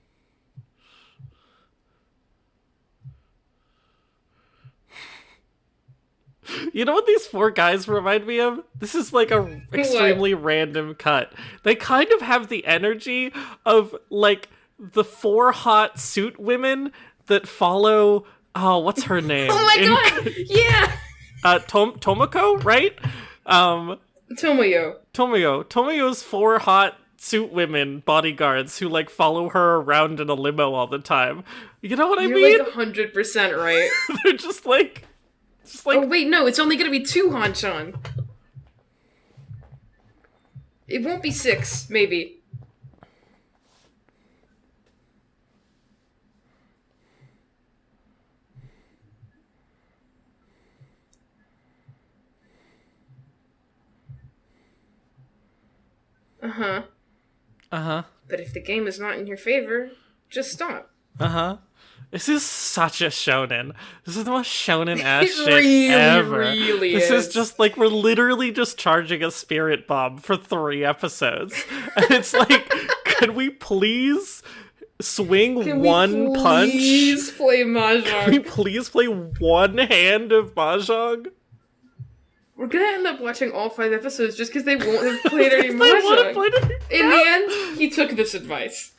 You know what these 4 guys remind me of? This is like a extremely random cut. They kind of have the energy of like the 4 hot suit women that follow. Oh, what's her name? Oh my god! Yeah! Tomoko, right? Tomoyo. Tomoyo's 4 hot suit women, bodyguards, who, like, follow her around in a limo all the time. You know what I You're mean? like 100% right. They're just like... Oh, wait, no, it's only gonna be 2 Hanchan. It won't be 6, maybe. Uh-huh. Uh-huh. But if the game is not in your favor, just stop. Uh-huh. This is such a shonen. This is the most shonen-ass It shit really, ever. really This is is. just like, we're literally just charging a spirit bomb for 3 episodes. And it's like, could we please swing Can one we punch? please play Can we Mahjong? please play one hand of Mahjong? We're gonna end up watching all 5 episodes just because they won't have played any They wanna Mahjong. play the- In the end, he took this advice.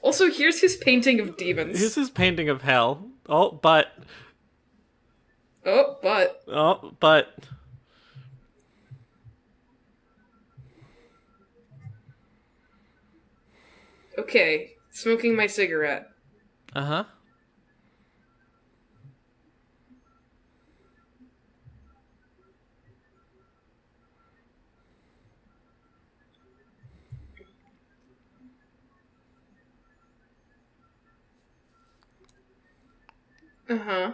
Also, here's his painting of demons. Here's his painting of hell. Oh, but... Oh, but... Oh, but... Okay, smoking my cigarette. Uh-huh. Uh-huh.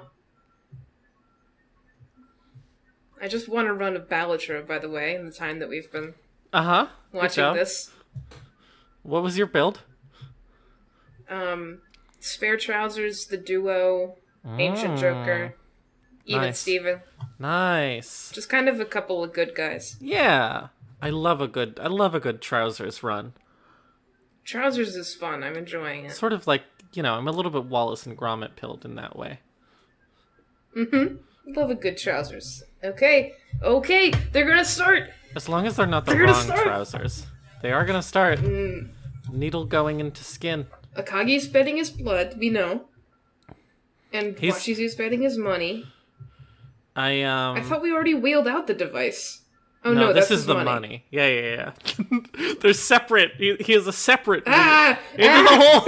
I just want a run of Ballatra, by the way, in the time that we've been Uh-huh. Good watching job. this. What was your build? Spare Trousers, The Duo, Ancient Joker, Even Nice. Steven. Nice. Just kind of a couple of good guys. Yeah. I love a good trousers run. Trousers is fun. I'm enjoying it. Sort of like, you know, I'm a little bit Wallace and Gromit pilled in that way. Love a good Trousers. Okay, they're gonna start! As long as they're not the They're gonna wrong start. trousers. They are gonna start. Needle going into skin. Akagi's betting his blood, we know. And He's- Washizu's betting his money. I I thought we already wheeled out the device. Oh no, no, this that's is his the money. Yeah. They're separate. He has a separate Ah! into the hole.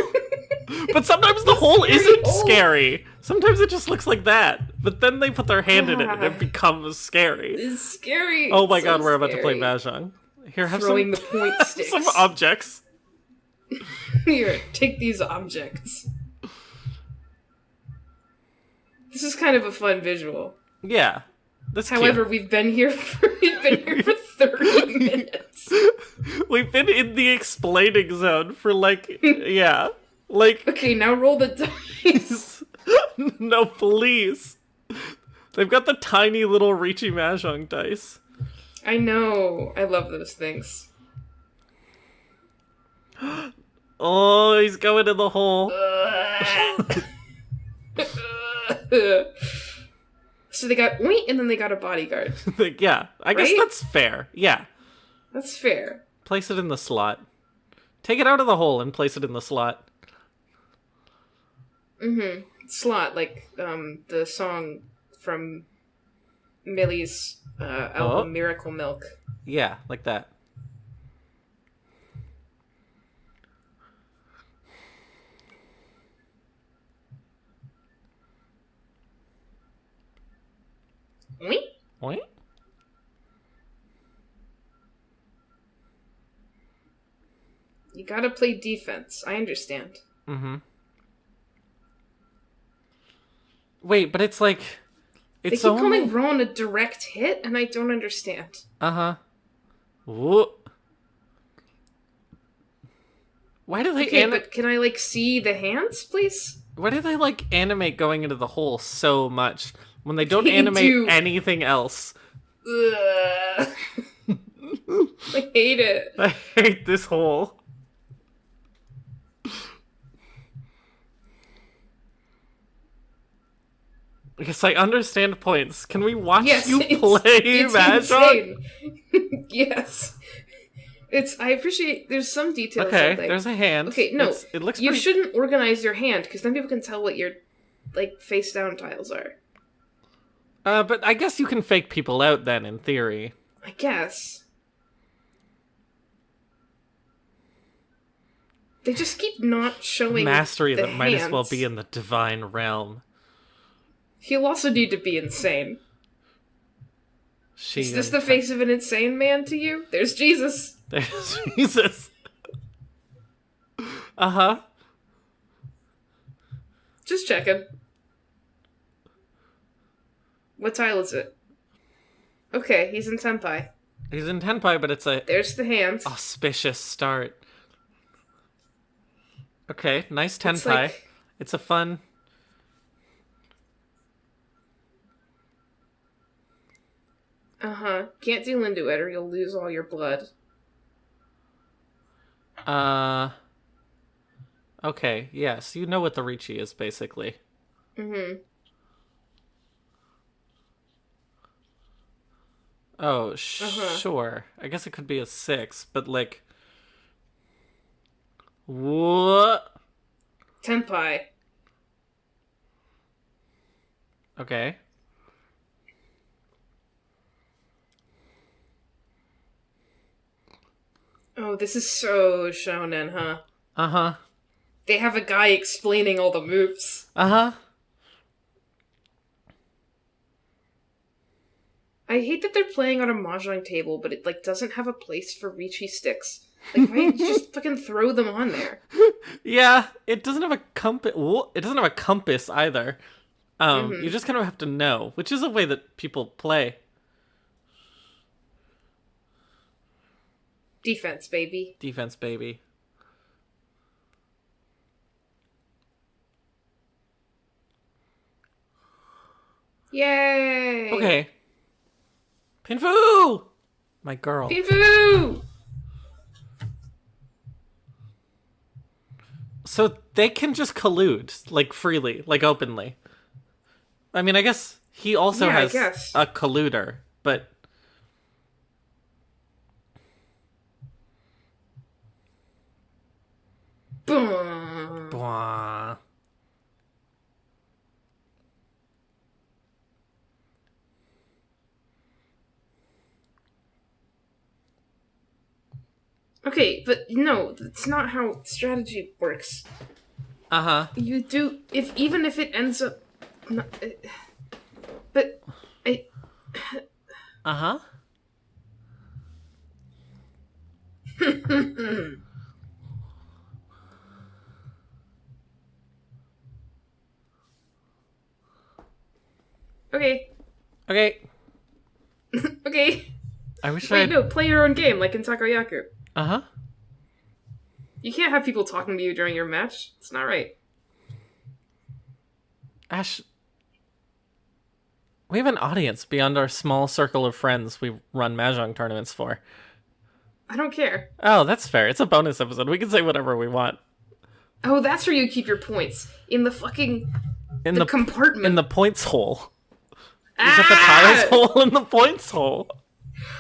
But sometimes the hole isn't hole. scary. Sometimes it just looks like that. But then they put their hand in it and it Ah. becomes scary. It's scary. Oh my It's god, so we're about to play scary. Mahjong. Here, have Throwing some, the point sticks. some objects. Here, take these objects. This is kind of a fun visual. Yeah. That's However, cute. we've been here for 30 minutes. We've been in the explaining zone for like, yeah. Like, Okay, now roll the dice. no, please. They've got the tiny little Riichi Mahjong dice. I know. I love those things. Oh, he's going in the hole. So they got oink, and then they got a bodyguard. Like, yeah, I guess Right? that's fair. Yeah. That's fair. Place it in the slot. Take it out of the hole and place it in the slot. Slot, like the song from Millie's album Oh. Miracle Milk. Yeah, like that. Oink. Oink. You gotta play defense. I understand. Wait, but it's like... They It's keep only... calling Ron a direct hit, and I don't understand. Uh-huh. Whoa. Why do they Okay, but can I, like, see the hands, please? Why do they, like, animate going into the hole so much when they don't They animate do. anything else? Ugh. I hate it. I hate this hole. Because I understand points. Can we watch Yes, you it's, play it's Mahjong? insane. Yes. I appreciate, there's some details. Okay, I think. there's a hand. Okay, no, It looks you pretty... shouldn't organize your hand, because then people can tell what your, like, face-down tiles are. But I guess you can fake people out then, in theory. I guess. They just keep not showing Mastery the that might as well hands. be in the divine realm. He'll also need to be insane. Is this the face of an insane man to you? There's Jesus. There's Jesus. Uh-huh. Just checking. What tile is it? Okay, he's in Tenpai. He's in Tenpai, but it's a There's the hands. auspicious start. Okay, nice Tenpai. It's like- It's a fun... Uh-huh. Can't do Linduet or you'll lose all your blood. Okay, yes, you know what the Ricci is, basically. Mm-hmm. Oh, sure. I guess it could be a 6, but, like... What? Tenpai. Okay. Oh, this is so shonen, huh? Uh-huh. They have a guy explaining all the moves. Uh-huh. I hate that they're playing on a mahjong table, but it, like, doesn't have a place for Ricci sticks. Like, why don't you just fucking throw them on there? Yeah, it doesn't have a compass. It doesn't have a compass either. You just kind of have to know, which is a way that people play. Defense, baby. Defense, baby. Yay! Okay. Pinfu! My girl. Pinfu! So they can just collude, like, freely, like, openly. I mean, I guess he also Yeah, I has guess. a colluder, but... Boom. Blah. Okay, but no, that's not how strategy works. Uh-huh. You do, even if it ends up... Not, but, I... Uh-huh. Okay. Okay. Okay. I wish Wait, I'd... no, play your own game, like in Takoyaku. Uh-huh. You can't have people talking to you during your match. It's not right. Ash... We have an audience beyond our small circle of friends we run Mahjong tournaments for. I don't care. Oh, that's fair. It's a bonus episode. We can say whatever we want. Oh, that's where you keep your points. In the fucking... In the compartment. In the points hole. You Ah! got the tiles hole in the points hole.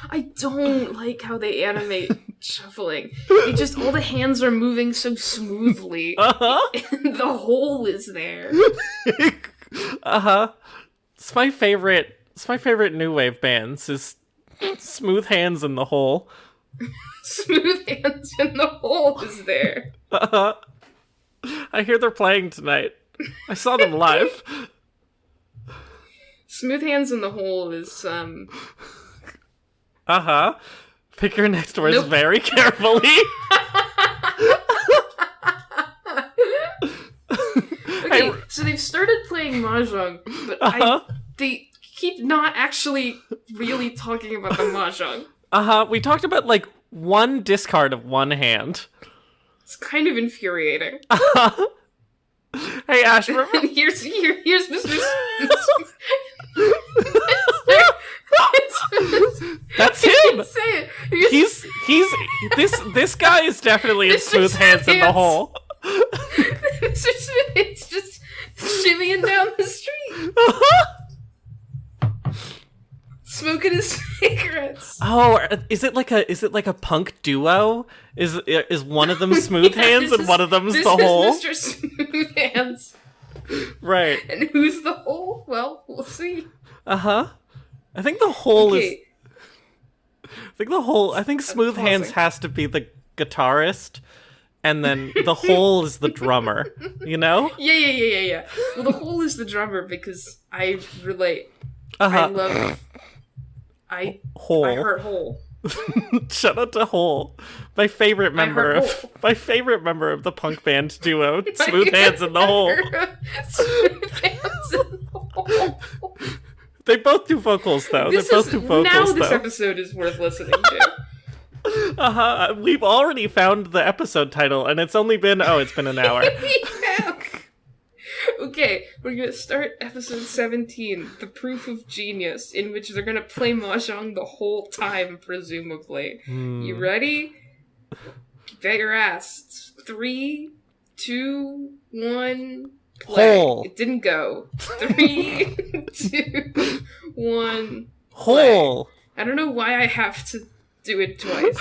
I don't like how they animate shuffling. It just, all the hands are moving so smoothly. Uh-huh. And the hole is there. Uh-huh. It's my favorite new wave bands is Smooth Hands in the Hole. Smooth hands and the hole is there. Uh-huh. I hear they're playing tonight. I saw them live. Smooth hands in the hole is, Uh-huh. Pick your next words Nope. very carefully. Okay, so they've started playing Mahjong, but they keep not actually really talking about the Mahjong. Uh-huh. We talked about, like, one discard of one hand. It's kind of infuriating. Hey, Ash, remember... And here's Mr. That's him! Say it. This guy is definitely in Mr. Smooth Hands in the Hands. Hole. Mr. Smith is just shimmying down the street, smoking his cigarettes. Oh, is it like a punk duo? Is one of them Smooth Yeah, Hands and one of them's this the Hole? is Mr. Smooth Hands. Right. And who's the Hole? Well, we'll see. Uh-huh. I think the Hole is... Okay. I think Smooth Hands pausing. has to be the guitarist, and then the whole is the drummer, you know? Yeah. Well, the whole is the drummer because I relate. I love... I Whole. heart whole. Shout out to Hole, my favorite member of the punk band duo, Smooth Hands in the Hole. Smooth Hands in the Hole. They both do vocals though. Now this episode is worth listening to. We've already found the episode title, and it's only been an hour. Okay, we're gonna start episode 17, The Proof of Genius, in which they're gonna play Mahjong the whole time, presumably. You ready? Bet your ass. 3, 2, 1, play. Hole. It didn't go. 3, 2, 1, Hole. I don't know why I have to do it twice.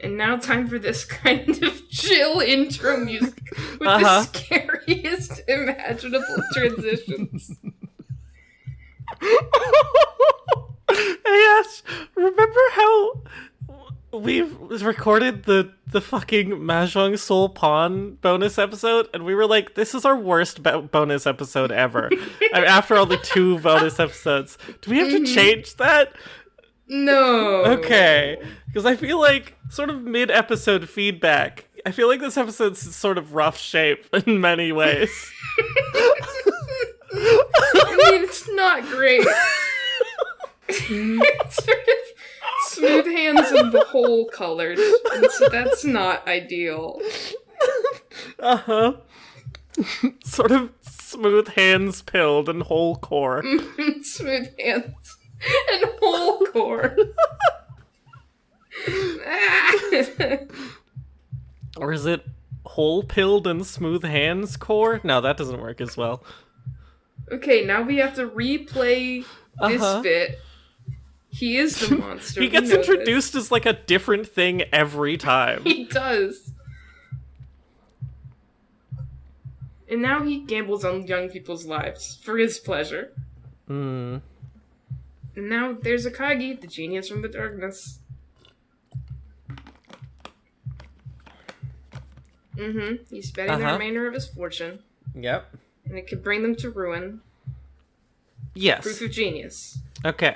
And now time for this kind of chill intro music with the scariest imaginable transitions. Yes, remember how we've recorded the fucking Mahjong Soul Pawn bonus episode, and we were like, this is our worst bonus episode ever. After only 2 bonus episodes. Do we have to change that? No. Okay. Because I feel like, sort of mid-episode feedback, I feel like this episode's sort of rough shape in many ways. I mean, it's not great. It's sort of Smooth Hands in the Hole colored, and so that's not ideal. Sort of Smooth Hands pilled and whole core. Smooth Hands and whole core. Or is it whole pilled and smooth hands core? No, that doesn't work as well. Okay, now we have to replay this bit. He is the monster. He gets introduced as like a different thing every time. He does. And now he gambles on young people's lives for his pleasure. And now there's Akagi, the genius from the darkness. He's betting the remainder of his fortune. Yep. And it could bring them to ruin. Yes. Proof of genius. Okay.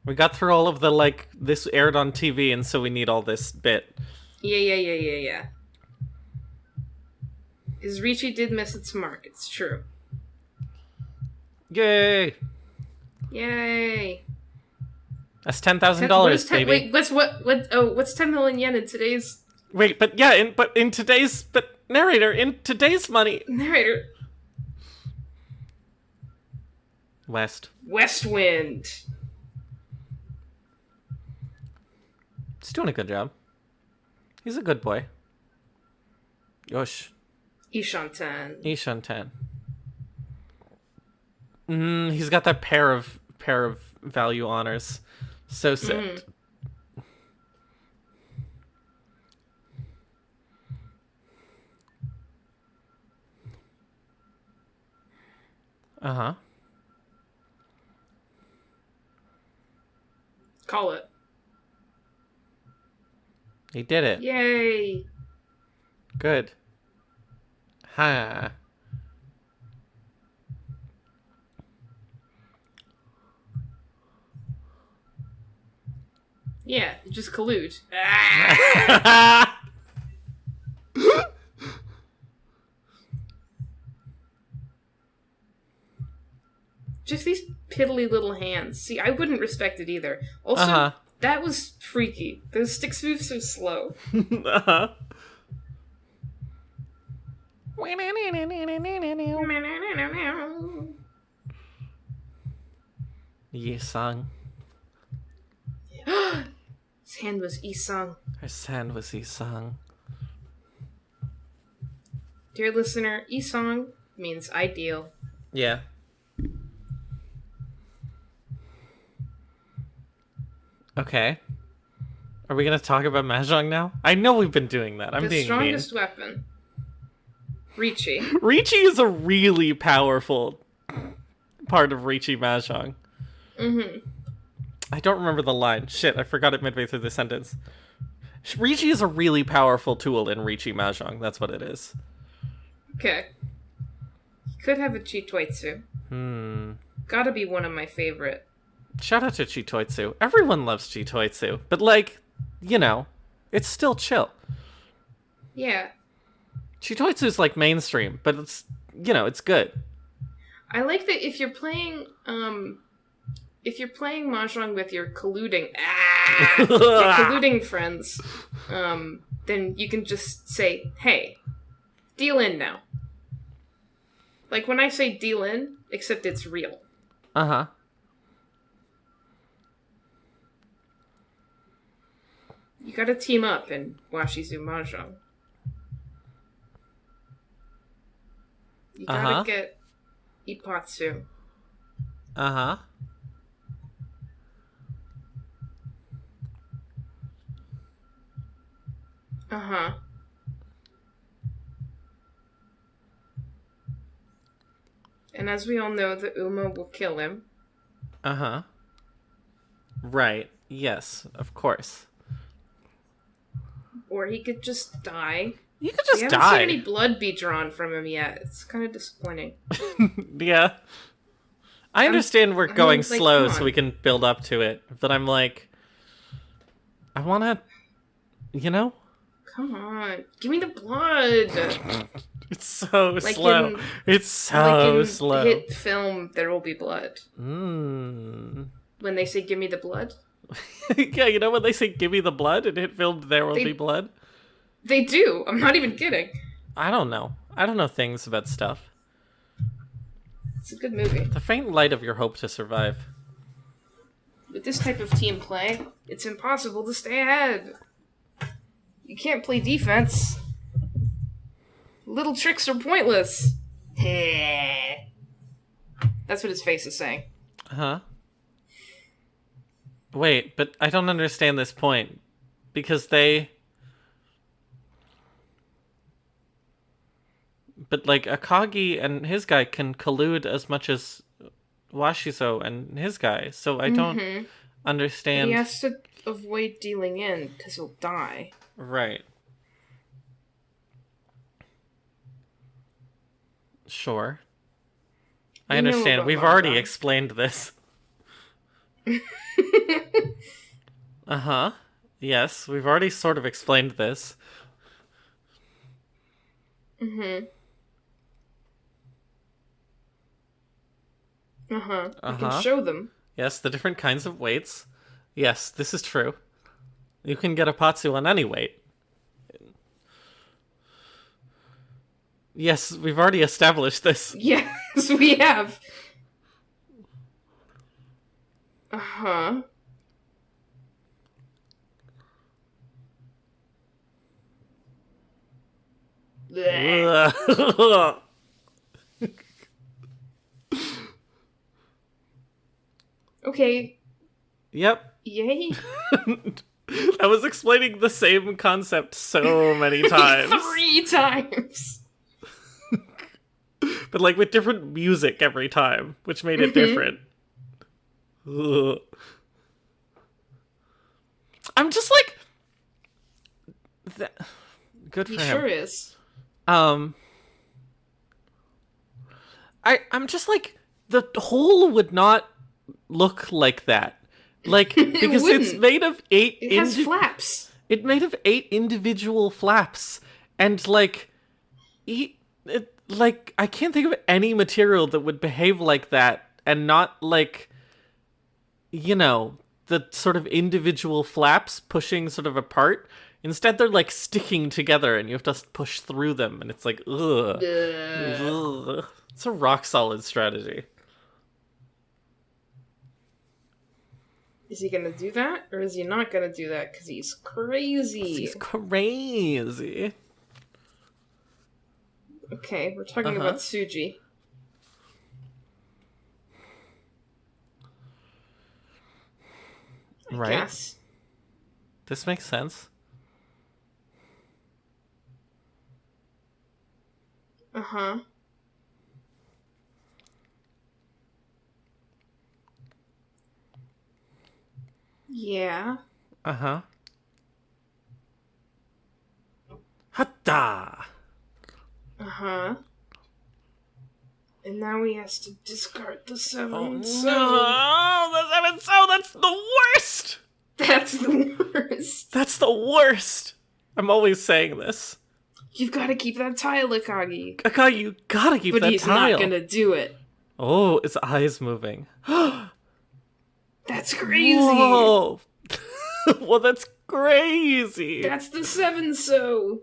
We got through all of the, like, this aired on TV, and so we need all this bit. Yeah. His Ricci did miss its mark, it's true. Yay! That's $10,000, baby. Wait, what's 10 million yen in today's... Wait, but yeah, in today's money... Narrator. West Wind. He's doing a good job. He's a good boy. Yosh. Ishantan. He's got that pair of value honors. So sick. Call it. He did it. Yay. Good. Ha. Yeah, just collude. Just these piddly little hands. See, I wouldn't respect it either. Also, that was freaky. Those sticks move so slow. Yi-sung. His hand was Yi-sung. His hand was Yi-sung. Dear listener, Yi-sung means ideal. Yeah. Okay. Are we gonna talk about Mahjong now? I know we've been doing that. I'm being The strongest weapon. Ricci. Ricci is a really powerful part of Ricci Mahjong. I don't remember the line. Shit, I forgot it midway through the sentence. Riichi is a really powerful tool in Riichi Mahjong. That's what it is. Okay. You could have a Chitoitsu. Gotta be one of my favorite. Shout out to Chitoitsu. Everyone loves Chitoitsu. But, like, you know, it's still chill. Yeah. Chitoitsu's, like, mainstream, but it's, you know, it's good. I like that if you're playing Mahjong with your colluding friends, then you can just say, hey, deal in now. Like when I say deal in, except it's real. Uh-huh. You gotta team up in Washizu Mahjong. You gotta get Ipatsu. Uh-huh. Uh-huh. And as we all know, the Uma will kill him. Uh-huh. Right. Yes, of course. Or he could just die. You could just we die. haven't seen any blood be drawn from him yet. It's kind of disappointing. Yeah. I understand we're going like, slow come so on. we can build up to it, but I'm like, I want to, you know? Come on. Give me the blood. It's so Like slow. in- It's so like in slow. hit film, There Will Be Blood. Mm. When they say, give me the blood. Yeah, you know when they say "Give me the blood" and it filmed "There Will They- Be Blood"? They do. I'm not even kidding. I don't know. I don't know things about stuff. It's a good movie. The faint light of your hope to survive. With this type of team play, it's impossible to stay ahead. You can't play defense. Little tricks are pointless. That's what his face is saying. Huh? Wait, but I don't understand this point. Because they... But, like, Akagi and his guy can collude as much as Washizo and his guy. So I don't understand... He has to avoid dealing in, because he'll die. Right. Sure. I We know understand. about We've already Mahjong. explained this. Uh-huh. Yes, we've already sort of explained this. Mm-hmm. Uh-huh. You Uh-huh. can show them. Yes, the different kinds of weights. Yes, this is true. You can get a Patsu on any weight. Yes, we've already established this. Yes, we have. Uh-huh. Blech. Ugh. Okay. Yep. Yay. I was explaining the same concept so many times. 3 times. But like with different music every time, which made it different. Ugh. I'm just like... Good for He him. sure is. I'm just like, the hole would not look like that. Like, because it's wouldn't. made of 8 It has flaps. It made of 8 individual flaps, and like, like I can't think of any material that would behave like that and not like, you know, the sort of individual flaps pushing sort of apart. Instead, they're like sticking together, and you have to push through them, and it's like, ugh. Ugh. It's a rock solid strategy. Is he gonna do that, or is he not gonna do that? Because he's crazy. He's crazy. Okay, we're talking about Suji. I Right. guess. This makes sense. Uh-huh. Yeah. Uh-huh. Hatta! Uh-huh. And now he has to discard the Oh, seven. no! The seven so that's the worst! That's the worst. That's the worst! I'm always saying this. You've got to keep that tile, Akagi. Akagi, you gotta keep But that he's tile. not gonna do it. Oh, his eyes moving. That's crazy. Whoa! Well, that's crazy. That's the seven so.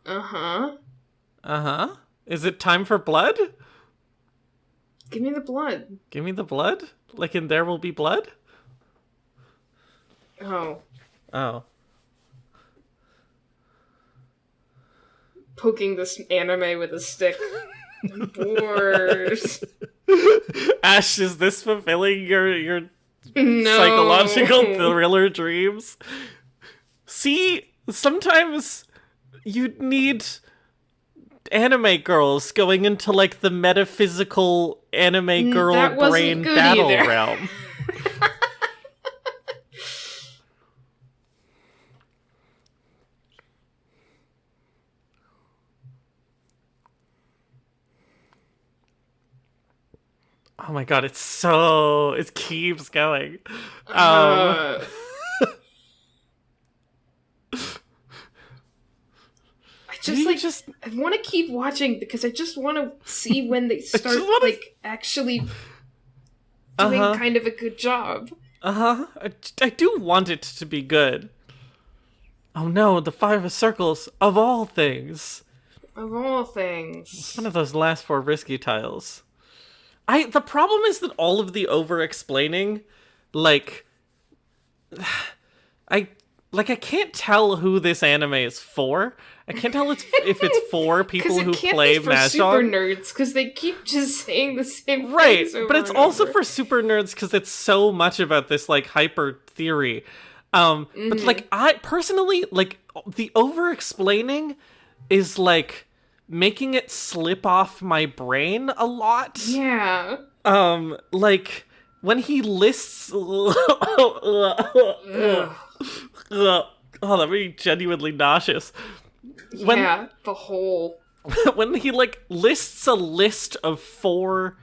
Uh-huh. Uh-huh. Is it time for blood? Give me the blood. Give me the blood? Like in There Will Be Blood? Oh. Oh. Poking this anime with a stick. Bored. Ash, is this fulfilling your No. psychological thriller dreams? See, sometimes you need anime girls going into like the metaphysical anime girl that wasn't brain good battle either. realm. Oh my god, it keeps going. Uh, I want to keep watching because I just want to see when they start actually doing kind of a good job. I do want it to be good. Oh no, the Five of Circles, of all things. Of all things. It's one of those last four risky tiles. The problem is that all of the over-explaining, I can't tell who this anime is for. I can't tell if it's for people who play Mahjong. Because it can't be for super Mahjong. nerds, because they keep just saying the same Right, things over but it's and also over. for super nerds because it's so much about this, hyper theory. But, I personally, the over-explaining is, making it slip off my brain a lot. Yeah. When he lists... Oh, that made me genuinely nauseous. Yeah, the whole... When he, lists a list of 4...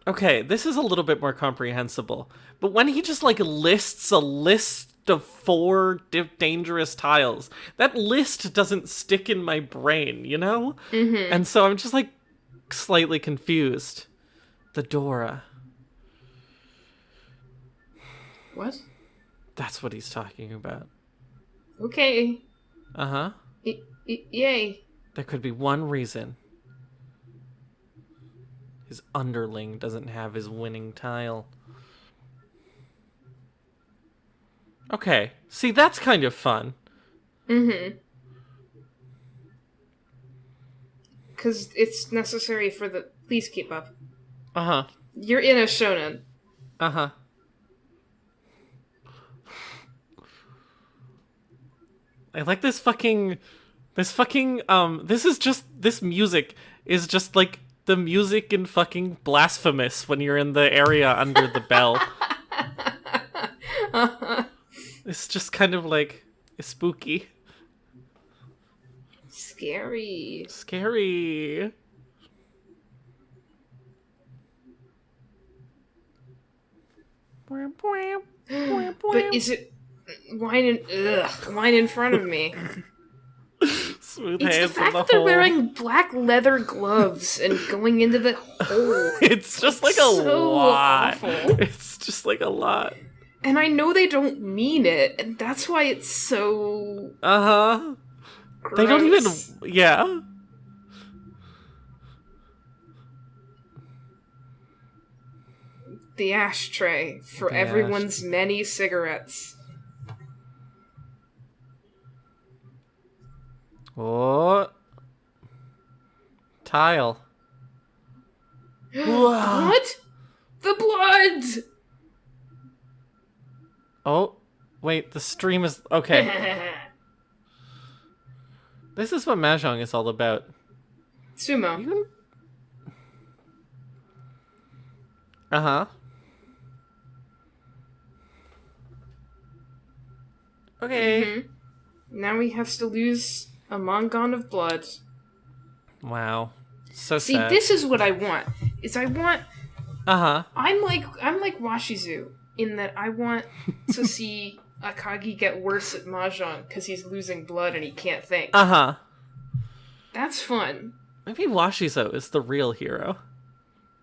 Okay, this is a little bit more comprehensible. But when he just, lists a list of 4 dangerous tiles, that list doesn't stick in my brain, you know? Mm-hmm. And so I'm just, slightly confused. The Dora. What? That's what he's talking about. Okay. Uh-huh. Yay. There could be one reason. His underling doesn't have his winning tile. Okay. See, that's kind of fun. Mm-hmm. Because it's necessary for the... Please keep up. Uh-huh. You're in a shonen. Uh-huh. I like this music is just the music in fucking Blasphemous when you're in the area under the bell. It's just kind of spooky. Scary. Scary. But is it... Wine in front of me. Smooth It's the hands in fact the that they're hole. wearing black leather gloves and going into the hole. It's just a so lot. awful. It's just a lot. And I know they don't mean it, and that's why it's so... Uh-huh. gross. They don't even... Yeah. The ashtray for The everyone's many cigarettes. Oh. Tile. What? The blood! Oh. Wait, the stream is... Okay. This is what Mahjong is all about. Sumo. You... Uh-huh. Okay. Mm-hmm. Now he has to lose a Mongon of blood. Wow. So See, sad. this is what I want. I want... Uh-huh. I'm like Washizu in that I want to see Akagi get worse at Mahjong because he's losing blood and he can't think. Uh-huh. That's fun. Maybe Washizo is the real hero.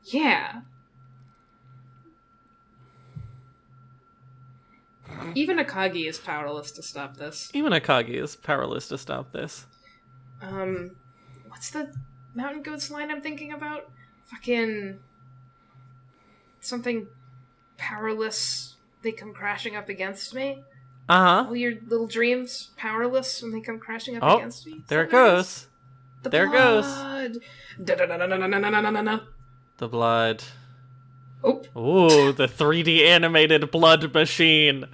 Yeah. Even Akagi is powerless to stop this. Even Akagi is powerless to stop this. What's the Mountain Goats line I'm thinking about? Fucking... something powerless, they come crashing up against me. Uh-huh. All your little dreams powerless when they come crashing up against me. There it goes. The there blood. goes. The blood. Oh. Ooh, the 3D animated blood machine.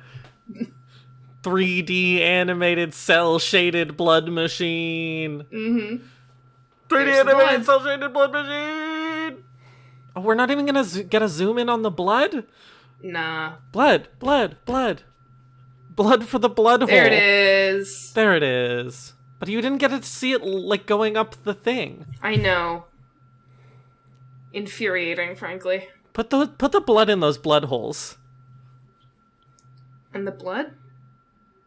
3D animated cell-shaded blood machine. Mm-hmm. 3D animated cell-shaded blood machine! Oh, we're not even gonna get a zoom in on the blood? Nah. Blood, blood, blood. Blood for the blood hole. There it is. There it is. But you didn't get to see it, like, going up the thing. I know. Infuriating, frankly. Put the blood in those blood holes. And the blood?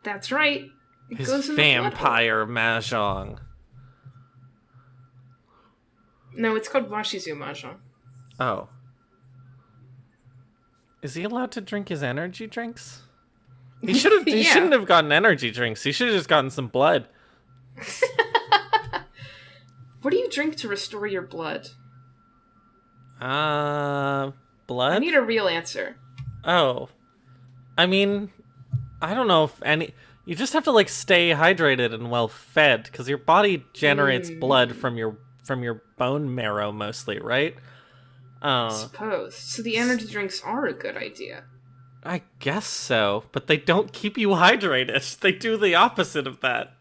That's right. It His goes in the blood hole. vampire mahjong. No, it's called Washizu Mahjong. Oh. Is he allowed to drink his energy drinks? He should have. He Yeah. shouldn't have gotten energy drinks. He should have just gotten some blood. What do you drink to restore your blood? Blood? I need a real answer. Oh. I mean, I don't know if any... You just have to, like, stay hydrated and well fed, because your body generates blood from your bone marrow, mostly, right? I suppose. So the energy drinks are a good idea. I guess so, but they don't keep you hydrated. They do the opposite of that.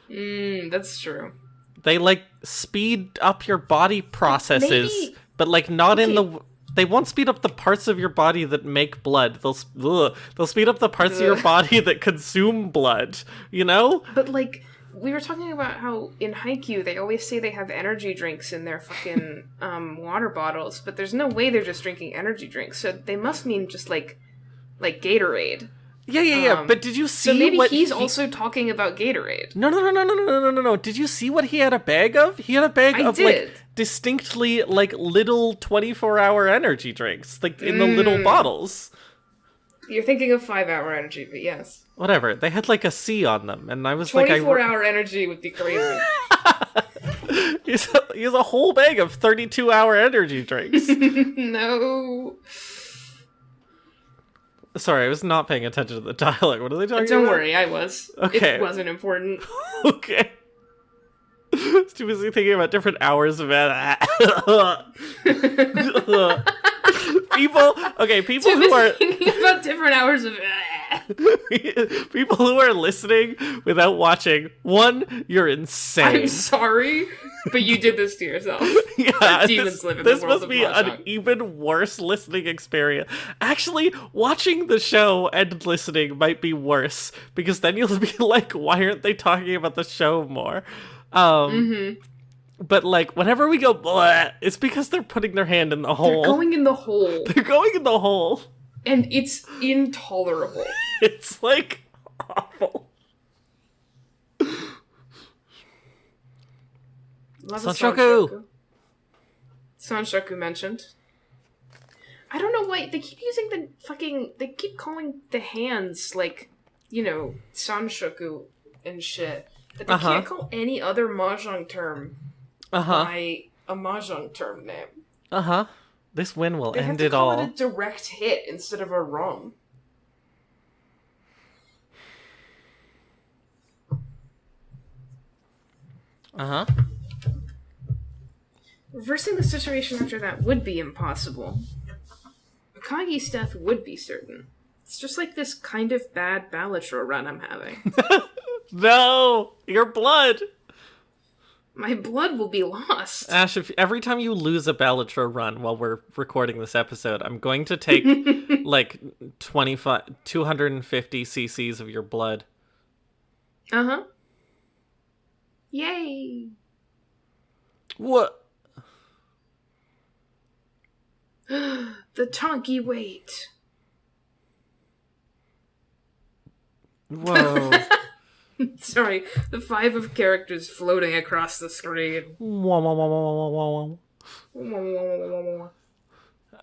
That's true. They, like, speed up your body processes, Maybe... but, like, not in the... They won't speed up the parts of your body that make blood. They'll speed up the parts of your body that consume blood, you know? But, like, we were talking about how in Haikyuu they always say they have energy drinks in their fucking water bottles, but there's no way they're just drinking energy drinks, so they must mean just, like Gatorade. Yeah. But did you see so maybe what he's also talking about Gatorade. No. Did you see what he had a bag of? He had a bag of did. like distinctly like little 24-hour energy drinks, like in the little bottles. You're thinking of 5-hour energy, but yes. Whatever. They had like a C on them, and I was 24-hour energy would be crazy. He has a whole bag of 32-hour energy drinks. No. Sorry, I was not paying attention to the dialogue. What are they talking about? Don't worry, I was. Okay. It wasn't important. Okay. I was too busy thinking about different hours of people who are thinking about different hours of people who are listening without watching. One, you're insane. I'm sorry, but you did this to yourself. Yeah, demons live in the this world must of be Mahjong. an even worse listening experience. Actually, watching the show and listening might be worse, because then you'll be like, why aren't they talking about the show more? But like, whenever we go bleh, it's because they're putting their hand in the hole. They're going in the hole. They're going in the hole. And it's intolerable. It's like awful. Love Sanshoku. Sanshoku mentioned. I don't know why they keep using the fucking... They keep calling the hands, like, you know, Sanshoku and shit. But they can't call any other Mahjong term by a Mahjong term name. This win will They end have to it call all. it a direct hit instead of a ROM. Reversing the situation after that would be impossible. Akagi's death would be certain. It's just like this kind of bad Balatro run I'm having. No! Your blood! My blood will be lost. Ash, if every time you lose a Bellatrix run while we're recording this episode, I'm going to take like 250 cc's of your blood. Uh-huh. Yay. What? The Tonky weight. Whoa. Sorry, the 5 of characters floating across the screen. Oh,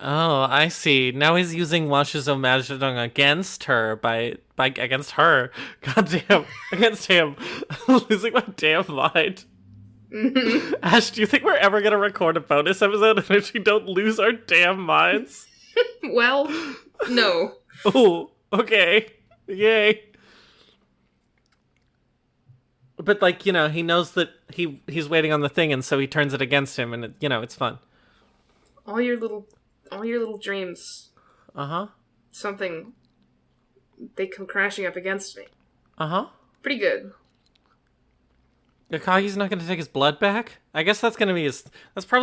I see. Now he's using Watchalong against her by against her. Goddamn, against him. I'm losing my damn mind. Ash, do you think we're ever gonna record a bonus episode in which we don't lose our damn minds? Well, no. Oh, okay. Yay. But, like, you know, he knows that he's waiting on the thing, and so he turns it against him, and, it's fun. All your little dreams. Uh-huh. Something. They come crashing up against me. Uh-huh. Pretty good. Akagi's not going to take his blood back? I guess that's probably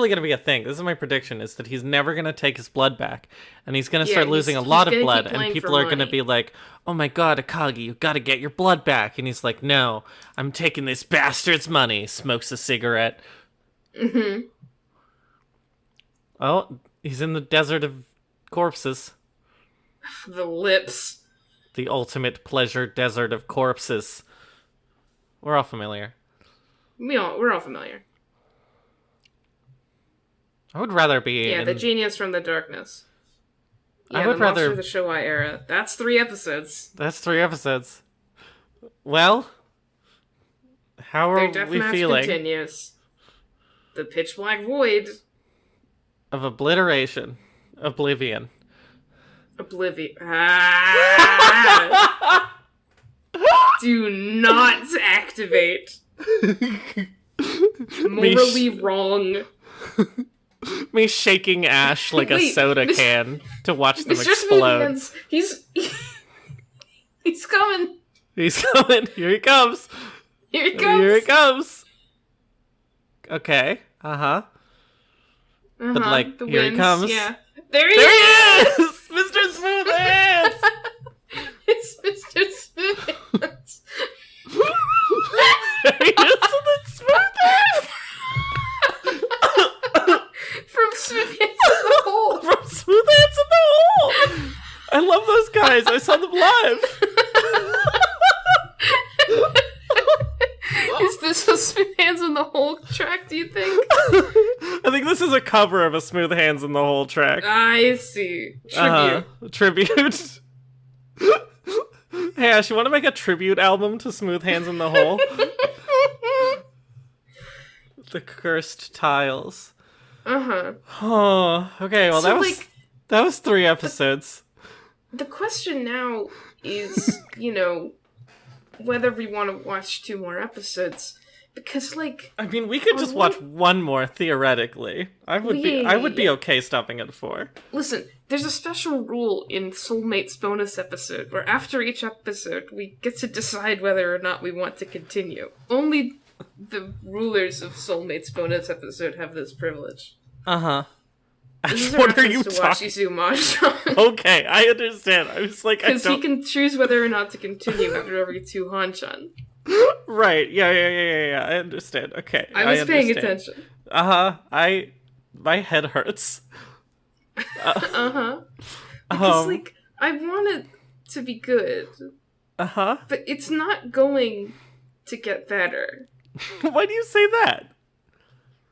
going to be a thing. This is my prediction, is that he's never going to take his blood back. And he's going to start losing a lot of blood. And people are going to be like, oh my god, Akagi, you got to get your blood back. And he's like, no, I'm taking this bastard's money. Smokes a cigarette. Mm-hmm. Oh, he's in the desert of corpses. The lips. The ultimate pleasure desert of corpses. We're all familiar. We're all familiar. I would rather be the genius from the darkness. Yeah, I would the Monster rather of the Showa era. That's 3 episodes. That's 3 episodes. Well, how are Their we deathmatch feeling? continues. The pitch black void. Of obliteration. Oblivion. Oblivion. Ah! Do not activate. Morally wrong. Me shaking Ash like a soda can to watch them Mr. explode. He's coming. He's coming. Here he comes. Here he comes. Here he comes. Okay. Uh-huh. But like, here he comes. Yeah. There he is! Mr. Smooth Hands! It's Mr. Smooth Hands. There he is with the Smooth Hands! From Smooth Hands in the Hole. From Smooth Hands in the Hole! I love those guys. I saw them live. Is this a Smooth Hands in the Hole track, do you think? I think this is a cover of a Smooth Hands in the Hole track. I see. Tribute. Hey, Ash, you want to make a tribute album to Smooth Hands in the Hole? The Cursed Tiles. Uh-huh. Oh, okay, well, So, that was 3 episodes. The question now is, whether we want to watch 2 more episodes. Because, I mean, we could just watch 1 more, theoretically. I would be okay stopping at 4. Listen, there's a special rule in Soulmate's bonus episode where after each episode, we get to decide whether or not we want to continue. Only the rulers of Soulmate's bonus episode have this privilege. Uh-huh. This is a What are reference you to talking? Mahjong. Okay, I understand. I was like, Because he can choose whether or not to continue after every 2 Hanchan. Right, yeah, I understand. Okay, I was paying understand. attention. Uh-huh, my head hurts. Uh-huh. Because, I want it to be good. Uh-huh. But it's not going to get better. Why do you say that?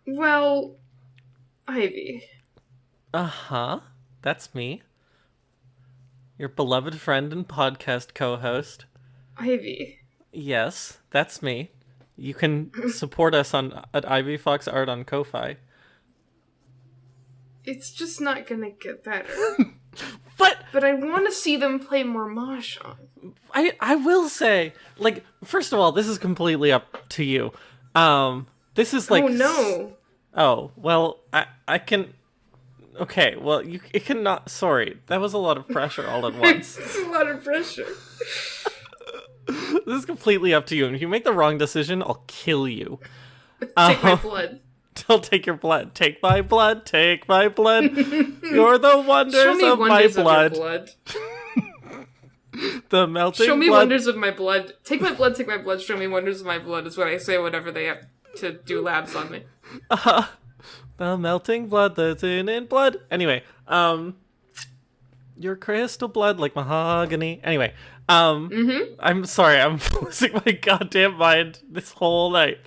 Well, Ivy. Uh-huh. That's me. Your beloved friend and podcast co-host. Ivy. Yes, that's me. You can support us at Ivy Fox Art on Ko-Fi. It's just not gonna get better. But I want to see them play more Mahjong. I will say, first of all, this is completely up to you. This is Oh no. Oh, well, I can... Okay, well, it cannot... Sorry, that was a lot of pressure all at once. It's a lot of pressure. This is completely up to you, and if you make the wrong decision, I'll kill you. Take my blood. Don't take your blood. Take my blood. Take my blood. You're the wonders Show me of wonders my of blood. your blood. The melting Show me blood. wonders of my blood. Take my blood, take my blood, show me wonders of my blood is what I say whenever they have to do labs on me. The melting blood that's in blood. Anyway, your crystal blood like mahogany. Anyway, I'm sorry, I'm losing my goddamn mind this whole night.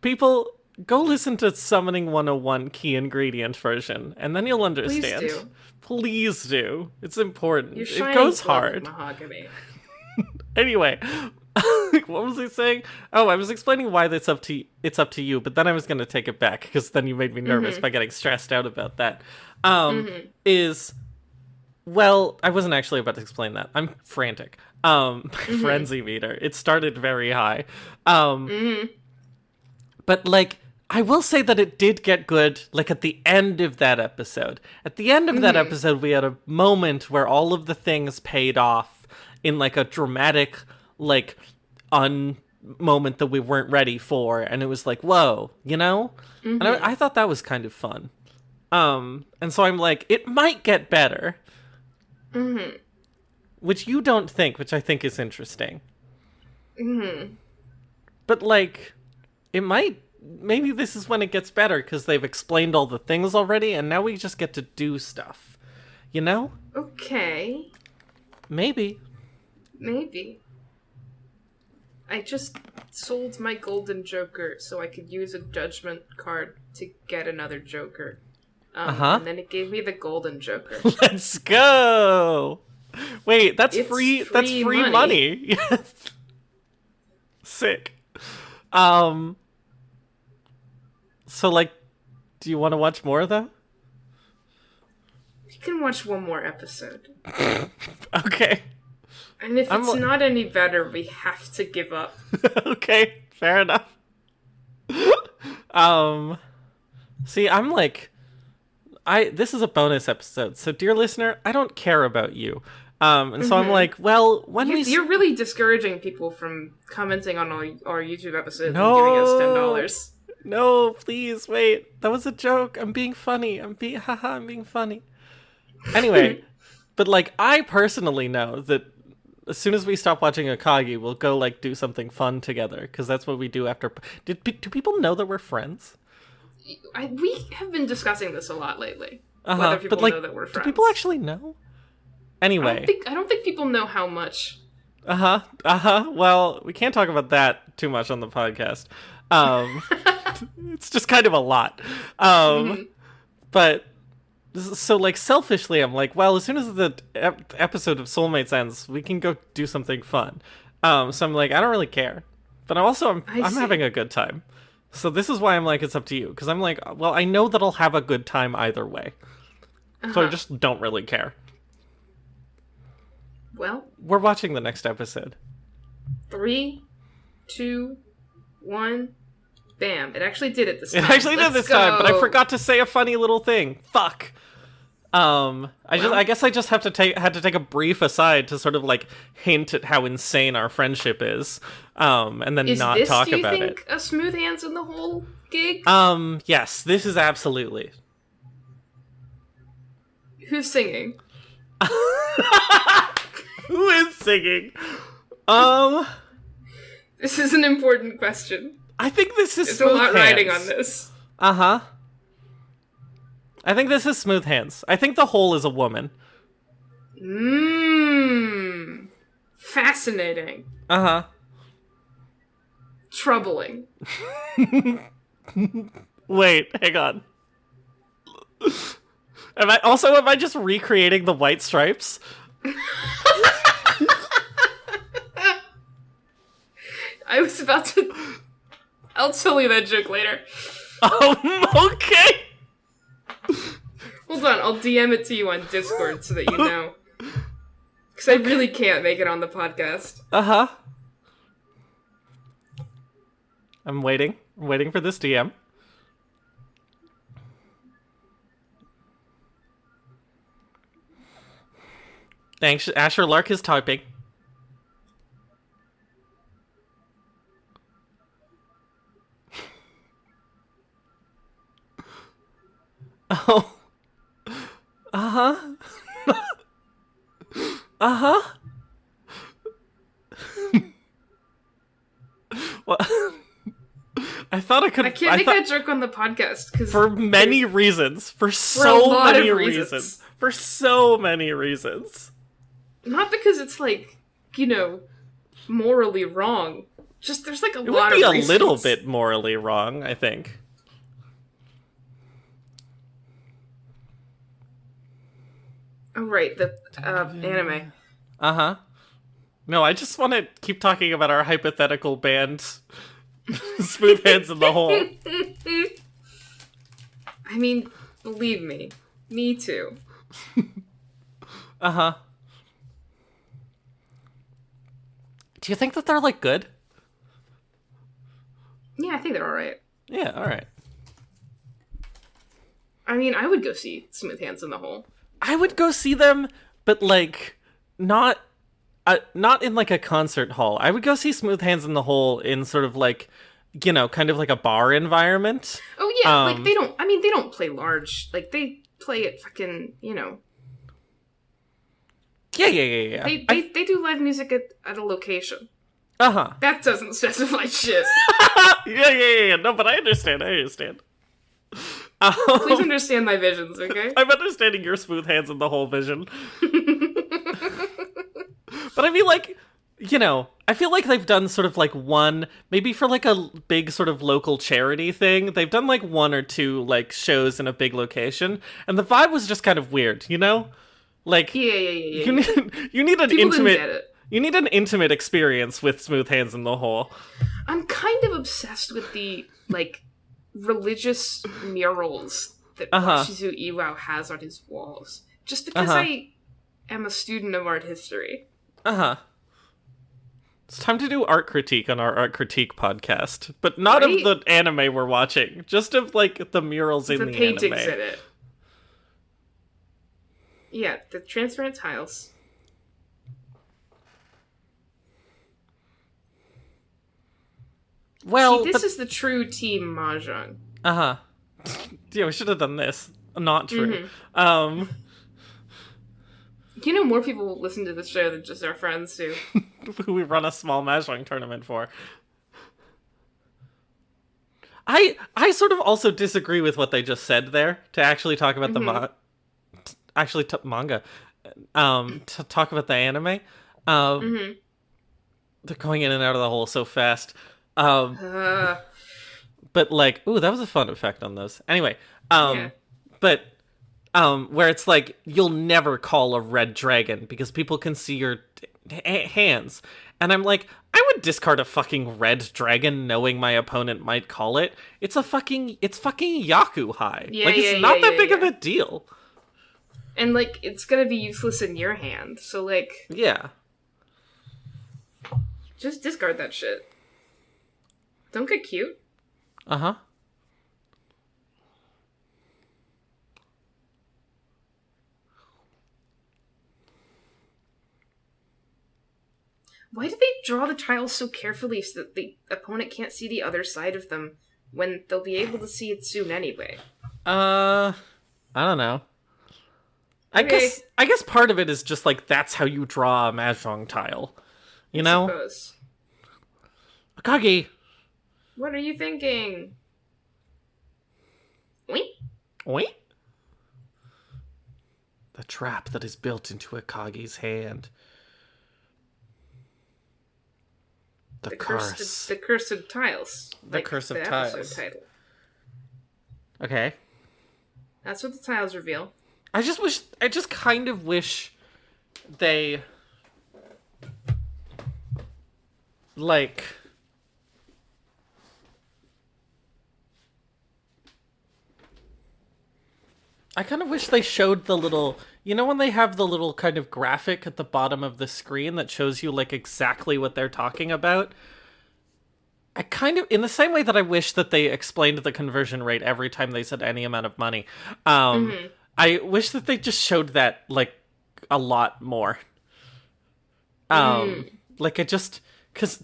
People, go listen to Summoning 101 Key Ingredient version, and then you'll understand. Please do. Please do. It's important. Your It shiny goes blood hard. like mahogany. Anyway, what was I saying? Oh, I was explaining why it's up to you, but then I was going to take it back because then you made me nervous by getting stressed out about that. Well, I wasn't actually about to explain that. I'm frantic. Frenzy meter. It started very high. But like, I will say that it did get good, like, at the end of that episode. At the end of that episode, we had a moment where all of the things paid off in, like, a dramatic, like, moment that we weren't ready for, and it was like, whoa, you know? And I thought that was kind of fun. And so I'm like, it might get better. Which you don't think, which I think is interesting. But, like, it might... Maybe this is when it gets better, because they've explained all the things already, and now we just get to do stuff. You know? Okay. Maybe. I just sold my golden joker so I could use a judgment card to get another joker. And then it gave me the golden joker. Let's go! Wait, that's It's free. free That's free money. Sick. So, like, do you want to watch more, though? We can watch one more episode. Okay. And if it's not any better, we have to give up. Okay, fair enough. See, I'm like... This is a bonus episode, so dear listener, I don't care about you. And so I'm like, well, You're really discouraging people from commenting on our YouTube episodes No. and giving us $10. No, please, wait. That was a joke. I'm being funny. I'm being funny. Anyway, but, like, I personally know that as soon as we stop watching Akagi, we'll go, like, do something fun together, because that's what we do after... Do people know that we're friends? We have been discussing this a lot lately. Whether people but, like, know that we're do friends. people actually know? Anyway. I don't think people know how much. Well, we can't talk about that too much on the podcast. It's just kind of a lot. But, so, like, selfishly, I'm like, well, as soon as the episode of Soulmates ends, we can go do something fun. So I'm like, I don't really care. But I'm having a good time. So this is why I'm like, it's up to you. Because I'm like, well, I know that I'll have a good time either way. So I just don't really care. Well, we're watching the next episode. 3, 2, 1, bam. It actually did it this time. It actually did this time, but I forgot to say a funny little thing. Fuck. I guess I just had to take a brief aside to sort of, like, hint at how insane our friendship is. And then not talk about it. Do you think a smooth hands in the whole gig? Yes, this is absolutely. Who's singing? Who is singing? This is an important question. I think this is There's Smooth a lot Hands. riding on this. I think this is Smooth Hands. I think the whole is a woman. Fascinating. Troubling. Wait, hang on. Am I just recreating the White Stripes? I was about to... I'll tell you that joke later. Okay. Hold on, I'll DM it to you on Discord so that you know. Because I really can't make it on the podcast. I'm waiting. I'm waiting for this DM. Thanks. Asher Lark is typing. Oh. Uh-huh. Uh-huh. Well, I thought I could. I can't make that joke on the podcast because for many reasons. For so many reasons. For so many reasons. Not because it's like, morally wrong. Just there's like a lot of reasons. It would be a little bit morally wrong, I think. Oh, right, the anime. Uh-huh. No, I just want to keep talking about our hypothetical band, Smooth Hands in the Hole. I mean, believe me. Me too. Uh-huh. Do you think that they're, like, good? Yeah, I think they're alright. Yeah, alright. I mean, I would go see Smooth Hands in the Hole. I would go see them, but, like, not in, like, a concert hall. I would go see Smooth Hands in the Hole in sort of, like, kind of like a bar environment. Oh, yeah, like, they don't play large. Like, they play it fucking, Yeah. They do live music at a location. Uh-huh. That doesn't specify shit. Yeah. No, but I understand. Please understand my visions, okay? I'm understanding your Smooth Hands in the Hole vision. But I mean, like, I feel like they've done sort of like one, maybe for like a big sort of local charity thing, they've done like one or two like shows in a big location, and the vibe was just kind of weird, Like, Yeah. You need an People didn't intimate, get it. you need an intimate experience with Smooth Hands in the Hole. I'm kind of obsessed with the, like, religious murals that Washizu Iwao has on his walls. Just because I am a student of art history. Uh-huh. It's time to do art critique on our art critique podcast. But not of the anime we're watching. Just of, like, the murals in the paintings anime. in it. Yeah, the transparent tiles. Well, see, this is the true team mahjong. Uh-huh. Yeah, we should have done this. Not true. Mm-hmm. More people will listen to this show than just our friends who we run a small mahjong tournament for. I sort of also disagree with what they just said there to actually talk about the manga. To talk about the anime. They're going in and out of the hole so fast. But like, ooh, that was a fun effect on those. Anyway, but where it's like you'll never call a red dragon because people can see your hands, and I'm like, I would discard a fucking red dragon knowing my opponent might call it. It's fucking Yaku high. It's not that big of a deal. And like, it's gonna be useless in your hand, so like, just discard that shit. Don't get cute. Uh-huh. Why do they draw the tiles so carefully so that the opponent can't see the other side of them when they'll be able to see it soon anyway? I don't know. I guess part of it is just like that's how you draw a mahjong tile. You know? Suppose. Akagi! What are you thinking? Oink? Oink? The trap that is built into Akagi's hand. The curse. The curse of tiles. The curse of tiles. Episode title. Okay. That's what the tiles reveal. I just kind of wish they, like, I kind of wish they showed the little, when they have the little kind of graphic at the bottom of the screen that shows you, like, exactly what they're talking about? I kind of, in the same way that I wish that they explained the conversion rate every time they said any amount of money, I wish that they just showed that, like, a lot more. Like, because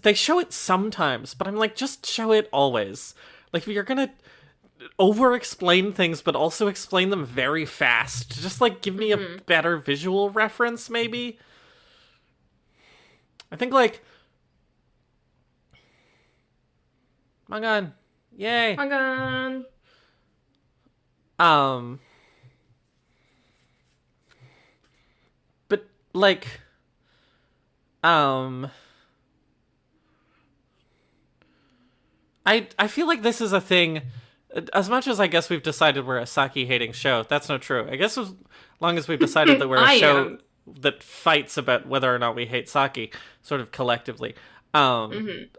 they show it sometimes, but I'm like, just show it always. Like, if you're gonna over-explain things, but also explain them very fast. Just, like, give me a better visual reference, maybe? I think, like... Mangan. Yay. Mangan. But, like... I feel like this is a thing... As much as I guess we've decided we're a Saki-hating show, that's not true. I guess as long as we've decided that we're a show that fights about whether or not we hate Saki, sort of collectively. I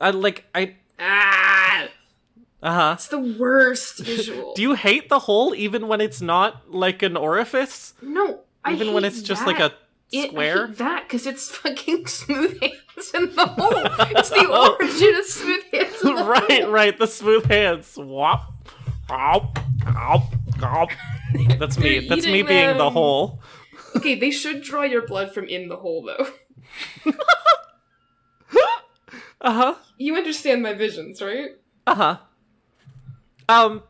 It's the worst visual. Do you hate the hole even when it's not like an orifice? No, even when it's just like a square? I hate that because it's fucking Smooth Hands in the hole. It's the origin of Smooth Hands in the hole. Right, the smooth hands. Wop. Wop. Wop. Wop. That's me. That's me being the hole. Okay, they should draw your blood from in the hole, though. You understand my visions, right? But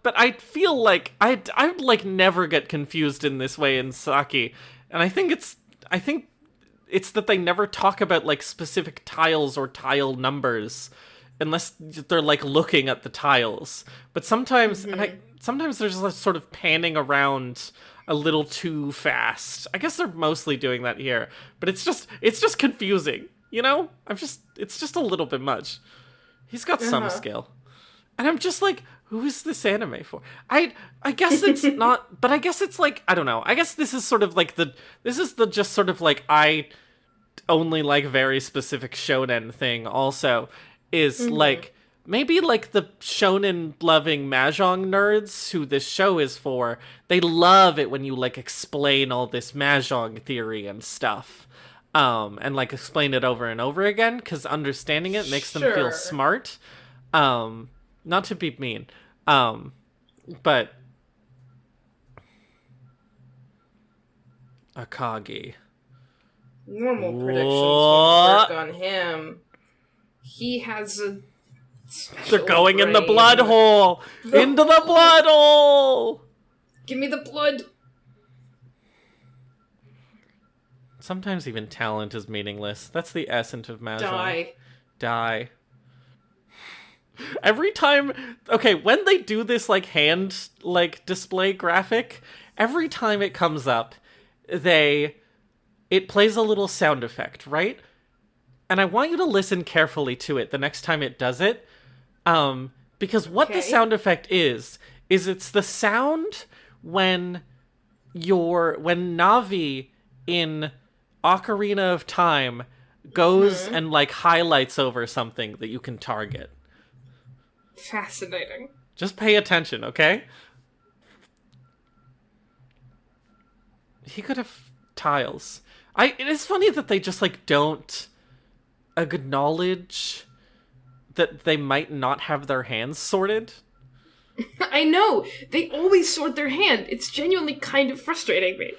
I feel like I'd like never get confused in this way in Saki, and I think it's that they never talk about like specific tiles or tile numbers, unless they're like looking at the tiles. But sometimes, sometimes they're just sort of panning around a little too fast. I guess they're mostly doing that here, but it's just confusing, you know? It's just a little bit much. He's got some skill. And I'm just like, who is this anime for? I guess it's not, but I guess it's like, I don't know. I guess this is sort of like just sort of like, I only like very specific shonen thing also, is like, maybe like the shonen loving mahjong nerds who this show is for, they love it when you like explain all this mahjong theory and stuff. And like explain it over and over again, because understanding it makes them feel smart. Not to be mean, but Akagi. Normal predictions won't work on him. He has a They're going brain. in the blood hole! Into the blood hole! Give me the blood! Sometimes even talent is meaningless. That's the essence of mahjong. Die. Every time, okay, when they do this, like, hand, like, display graphic, every time it comes up, it plays a little sound effect, right? And I want you to listen carefully to it the next time it does it, because what the sound effect is it's the sound when Navi in Ocarina of Time goes and, like, highlights over something that you can target. Fascinating. Just pay attention, okay? He could have tiles. It is funny that they just, like, don't acknowledge that they might not have their hands sorted. I know! They always sort their hand. It's genuinely kind of frustrating me.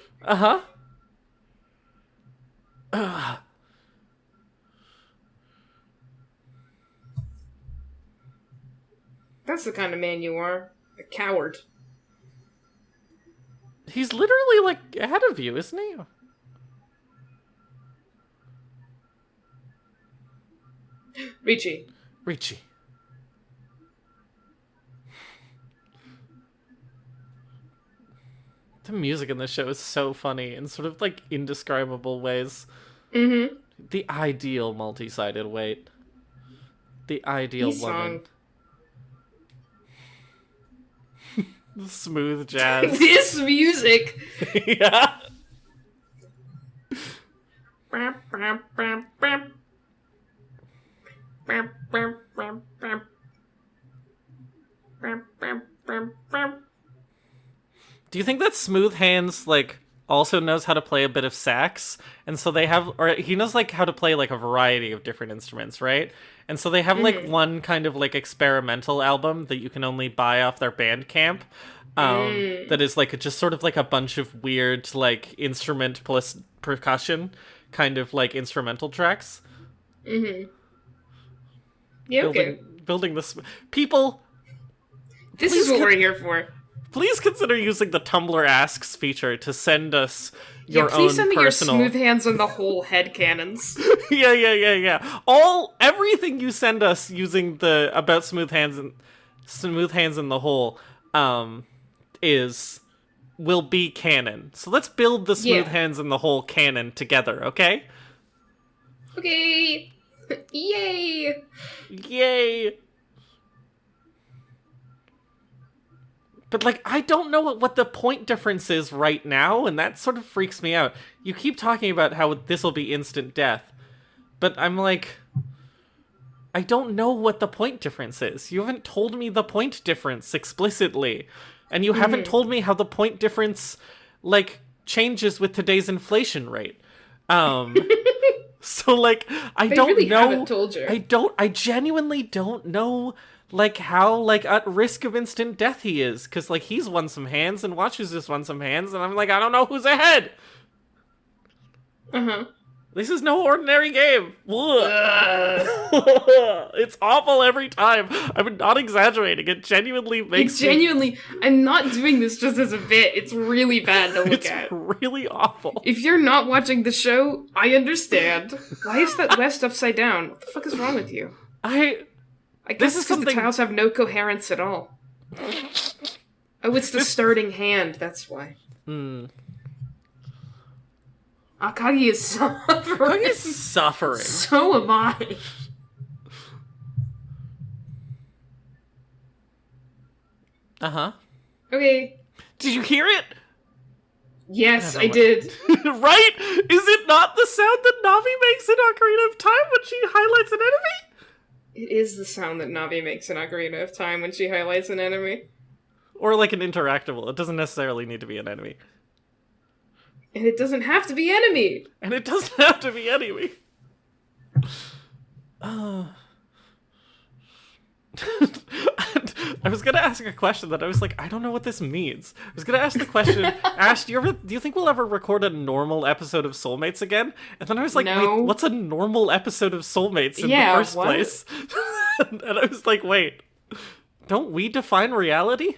That's the kind of man you are. A coward. He's literally, like, ahead of you, isn't he? Richie. The music in this show is so funny in sort of, like, indescribable ways. The ideal multi-sided weight. The ideal woman. Smooth jazz. This music! Yeah. Do you think that Smooth Hands, like, also knows how to play a bit of sax? And so they have, or he knows, like, how to play, like, a variety of different instruments, right? And so they have, like, one kind of, like, experimental album that you can only buy off their Bandcamp. That is, like, just sort of, like, a bunch of weird, like, instrument plus percussion kind of, like, instrumental tracks. Yeah, okay. Building this... People... This is what we're here for. Please consider using the Tumblr Asks feature to send us Yeah, your please own send me personal... your smooth hands on the whole headcanons. Yeah. Everything you send us using the about smooth hands in the hole will be canon. So let's build the smooth hands in the hole canon together, okay? Okay. Yay. Yay. But, like, I don't know what the point difference is right now, and that sort of freaks me out. You keep talking about how this will be instant death, but I'm like, I don't know what the point difference is. You haven't told me the point difference explicitly, and you haven't told me how the point difference, like, changes with today's inflation rate. So, like, I don't really know. haven't told you. I genuinely don't know, like, how, like, at risk of instant death he is. Because, like, he's won some hands, and Watchu's just won some hands, and I'm like, I don't know who's ahead. Uh-huh. This is no ordinary game. It's awful every time. I'm not exaggerating. It genuinely makes me... I'm not doing this just as a bit. It's really bad to look at. It's really awful. If you're not watching the show, I understand. Why is that West upside down? What the fuck is wrong with you? I guess it's because the tiles have no coherence at all. Oh, it's the starting hand. That's why. Akagi is suffering. Akagi's suffering. So am I. Uh-huh. Okay. Did you hear it? Yes, I did. Right? Is it not the sound that Navi makes in Ocarina of Time when she highlights an enemy? It is the sound that Navi makes in Ocarina of Time when she highlights an enemy. Or like an interactable. It doesn't necessarily need to be an enemy. And it doesn't have to be enemy! And it doesn't have to be enemy. I was gonna ask a question that I was like, I don't know what this means. I was gonna ask the question, Ash, do you think we'll ever record a normal episode of Soulmates again? And then I was like, No. wait, what's a normal episode of Soulmates in the first place? And I was like, wait, don't we define reality?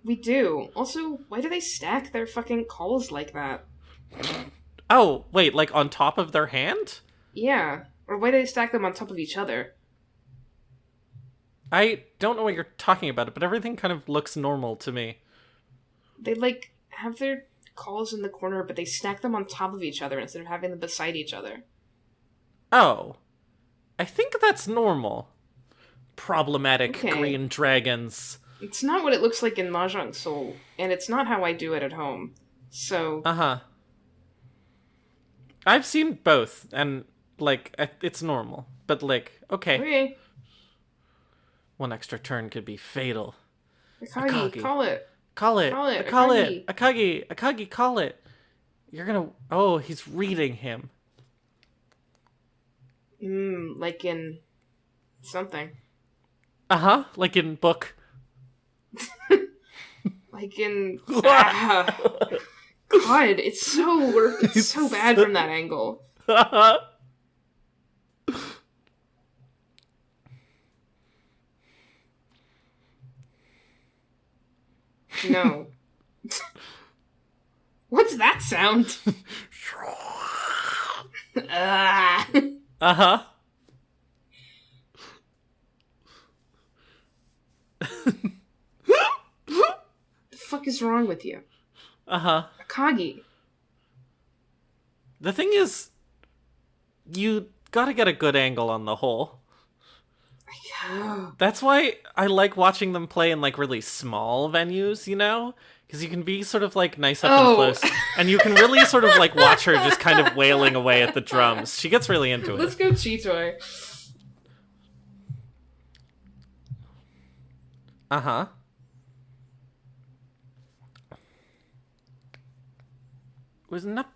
We do. Also, why do they stack their fucking calls like that? Oh, wait, like on top of their hand? Yeah. Or why do they stack them on top of each other? I don't know what you're talking about, but everything kind of looks normal to me. They, like, have their calls in the corner, but they stack them on top of each other instead of having them beside each other. Oh. I think that's normal. Problematic Okay. green dragons. It's not what it looks like in Mahjong Soul, and it's not how I do it at home. So... Uh-huh. I've seen both, and, like, it's normal. But, like, okay. Okay. One extra turn could be fatal. Akagi, call it. Call it. Call it, Call Akagi. it. Akagi, call it. You're gonna... Oh, he's reading him. Like in... something. Uh-huh. Like in book... Like in... God, it's so bad from that angle. No. What's that sound? Uh-huh. The fuck is wrong with you? Uh-huh. Akagi. The thing is, you gotta get a good angle on the hole. That's why I like watching them play in, like, really small venues, you know? Because you can be sort of, like, nice up and close. And you can really sort of, like, watch her just kind of wailing away at the drums. She gets really into it. Let's go Chitoy. Uh-huh. Was not...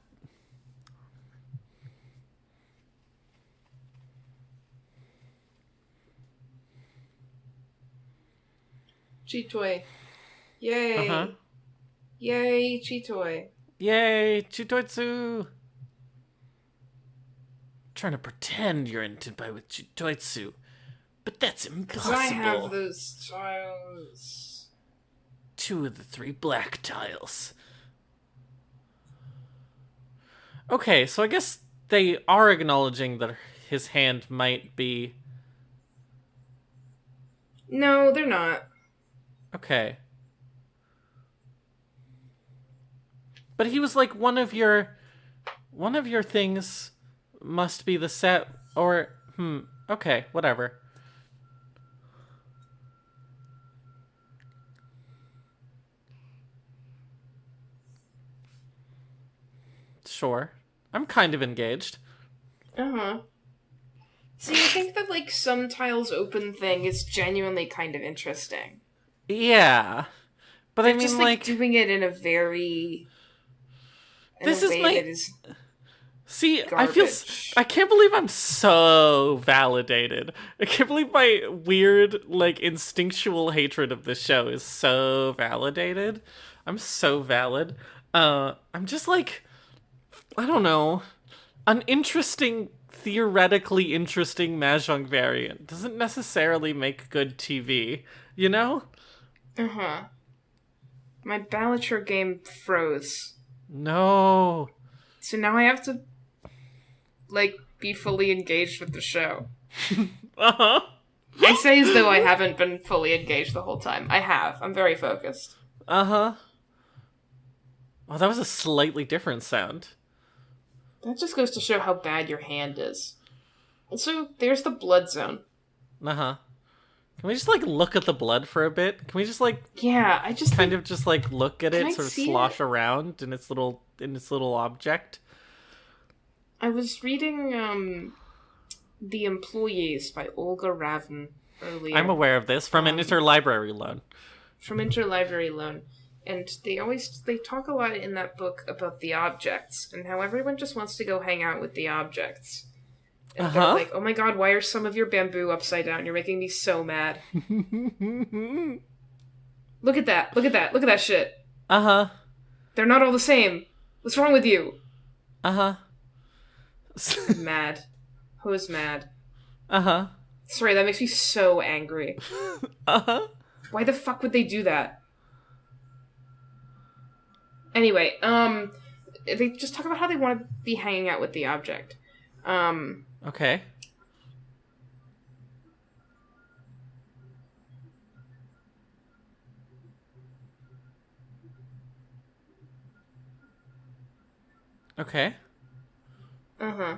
Chitoy. Yay. Uh-huh. Yay, Chitoy. Yay, Chitoitsu! Trying to pretend you're into by with Chitoitsu. But that's Because I have impossible. those tiles. 2 of the 3 black tiles. Okay, so I guess they are acknowledging that his hand might be... No, they're not. Okay. But he was like, one of your things must be the set, or, okay, whatever. Sure. I'm kind of engaged. Uh-huh. See, I think that, like, some tiles open thing is genuinely kind of interesting. Yeah. But I mean, Just, like, doing it in a very... This is my... that is See, garbage. I can't believe I'm so validated. I can't believe my weird, like, instinctual hatred of this show is so validated. I'm so valid. I'm just like, I don't know, an theoretically interesting Mahjong variant doesn't necessarily make good TV, you know? Uh-huh. My Balatro game froze. No. So now I have to, like, be fully engaged with the show. Uh-huh. I say as though I haven't been fully engaged the whole time. I have. I'm very focused. Uh-huh. Oh, that was a slightly different sound. That just goes to show how bad your hand is. Also, there's the blood zone. Uh-huh. Can we just, like, look at the blood for a bit? Can we just, like, Yeah, I just kind of just, like, look at Can it, I sort of see slosh it? around in its little object? I was reading, The Employees by Olga Ravn earlier. I'm aware of this from an interlibrary loan. From Interlibrary Loan. And they talk a lot in that book about the objects, and how everyone just wants to go hang out with the objects. And they're like, oh my god, why are some of your bamboo upside down? You're making me so mad. Look at that. Look at that. Look at that shit. Uh-huh. They're not all the same. What's wrong with you? Uh-huh. Mad. Who's mad? Uh-huh. Sorry, that makes me so angry. Uh-huh. Why the fuck would they do that? Anyway, they just talk about how they want to be hanging out with the object. Okay. Okay. Uh-huh.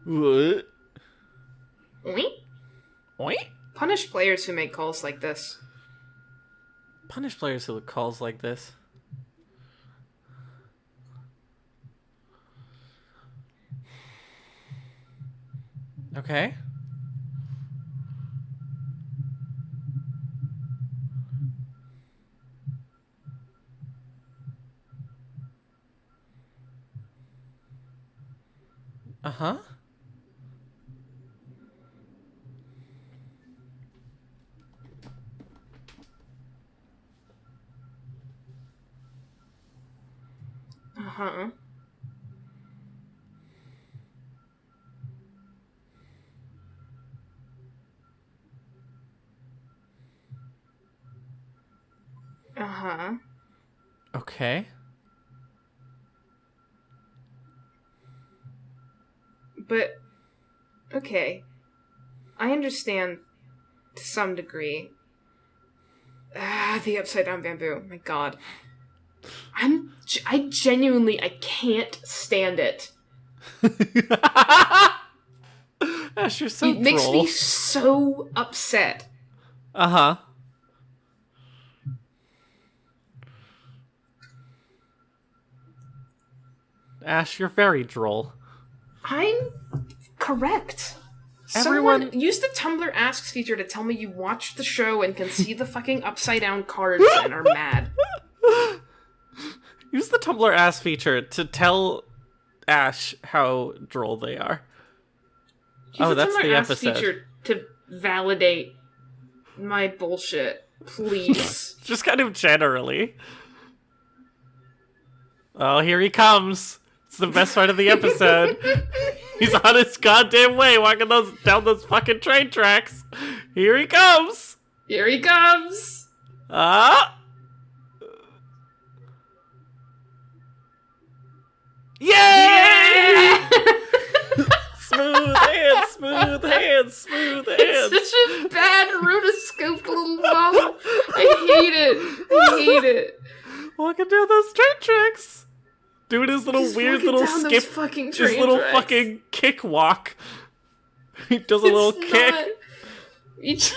What? Oink? Oink? Punish players who make calls like this. Punish players who calls like this. Okay. Uh-huh. Uh-huh. Uh-huh. Okay. But, okay. I understand to some degree. The upside down bamboo. My god. I genuinely, I can't stand it. Ash, you're so It makes droll. me so upset. Uh-huh. Ash, you're very droll. I'm correct. Everyone- Someone use the Tumblr Asks feature to tell me you watched the show and can see the fucking upside down cards and are mad. Use the Tumblr ass feature to tell Ash how droll they are. Use That's Tumblr the Asks episode. feature to validate my bullshit, please. Just kind of generally. Oh, here he comes. It's the best part of the episode. He's on his goddamn way, walking down those fucking train tracks. Here he comes. Here he comes. Ah. Yay! Yeah! Smooth hands, smooth hands, smooth hands. It's such a bad rotoscoped little model. I hate it. I hate it. Walking down those train tracks. Doing his little He's weird walking little down skip. those fucking His train little tracks. fucking kick walk. He does a little It's kick. not- Each...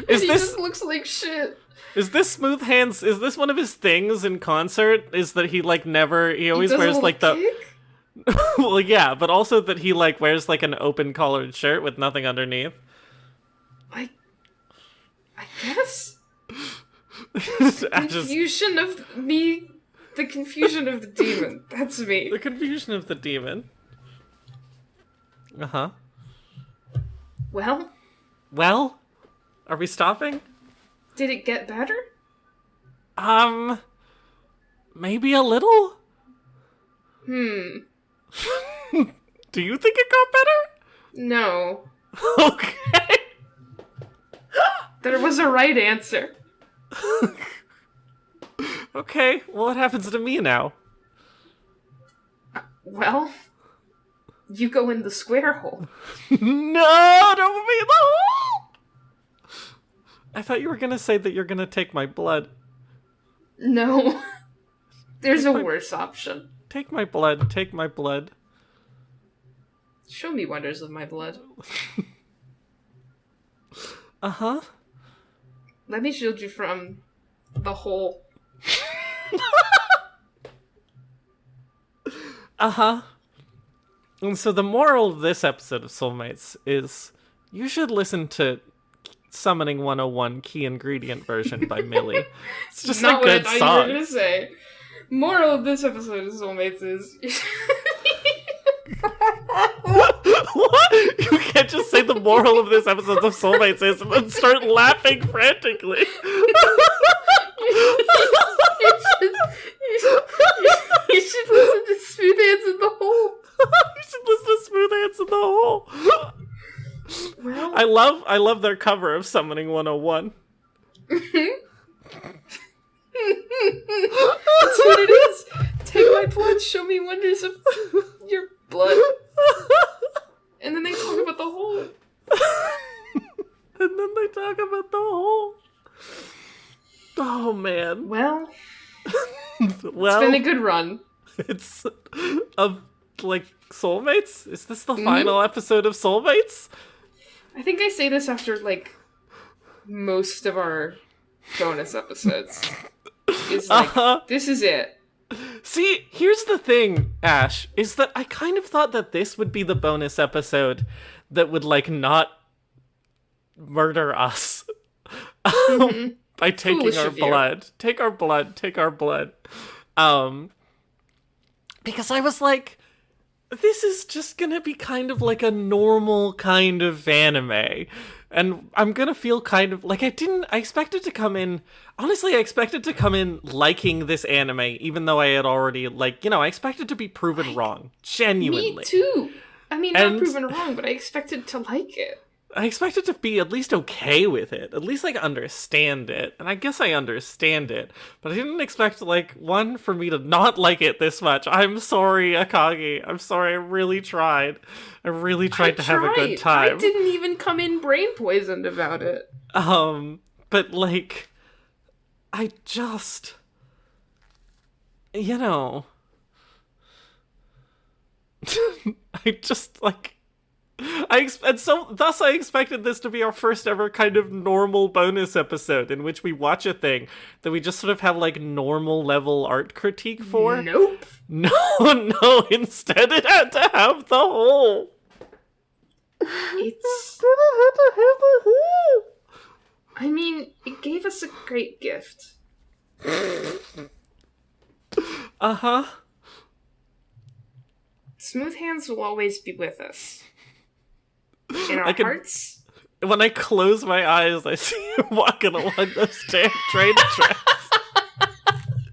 Is he this just looks like shit. is this smooth hands? Is this one of his things in concert? Is that he like never? He always He does a wears little like the. kick? Well, yeah, but also that he like wears like an open collared shirt with nothing underneath. I guess. Ash is- Confusion of me. The confusion of the demon. That's me. the confusion of the demon. Uh huh. Well, Well, are we stopping? did it get better? Maybe a little. Hmm. Do you think it got better? No. Okay. There was a right answer. Okay. Well, what happens to me now? Well, you go in the square hole. No, don't put me in the hole. I thought you were gonna say that you're gonna take my blood. No. There's a my- worse option. Take my blood. Take my blood. Show me wonders of my blood. Uh huh. Let me shield you from the hole. Uh huh. And so the moral of this episode of Soulmates is you should listen to Summoning 101 Key Ingredient version by Millie. It's just Not a good what I thought song. you were gonna say. Moral of this episode of Soulmates is... What? You can't just say the moral of this episode of Soulmates is and then start laughing frantically. You should listen to Smooth Hands in the Hole. You should listen to Smooth Hands in the Hole. Well, I love their cover of Summoning 101. that's what it is. Take my blood, show me wonders of your blood. And then they talk about the hole. And then they talk about the hole. Oh man. Well, Well, it's been a good run. it's of like Soulmates? Is this Mm-hmm. the final episode of Soulmates? I think I say this after, like, most of our bonus episodes. Is like, this is it. See, here's the thing, Ash, is that I kind of thought that this would be the bonus episode that would, like, not murder us by taking Foolish our of you. blood. Take our blood, take our blood. Because I was like, this is just gonna be kind of like a normal kind of anime. And I'm gonna feel kind of like I expected to come in, honestly, I expected to come in liking this anime, even though I had already, like, I expected to be proven wrong. Genuinely. Me too. I mean, And- not proven wrong, but I expected to like it. I expected to be at least okay with it, at least, like, understand it. And I guess I understand it. But I didn't expect, like, one, for me to not like it this much. I'm sorry, Akagi. I'm sorry, I really tried. I really tried to have a good time. I didn't even come in brain poisoned about it. But, like, I just... I just, like... and so thus I expected this to be our first ever kind of normal bonus episode in which we watch a thing that we just sort of have like normal level art critique for. Nope. No, instead it had to have the whole. It's... I mean, it gave us a great gift. Uh-huh. Smooth Hands will always be with us. In our I can- hearts. When I close my eyes, I see him walking along those damn train tracks.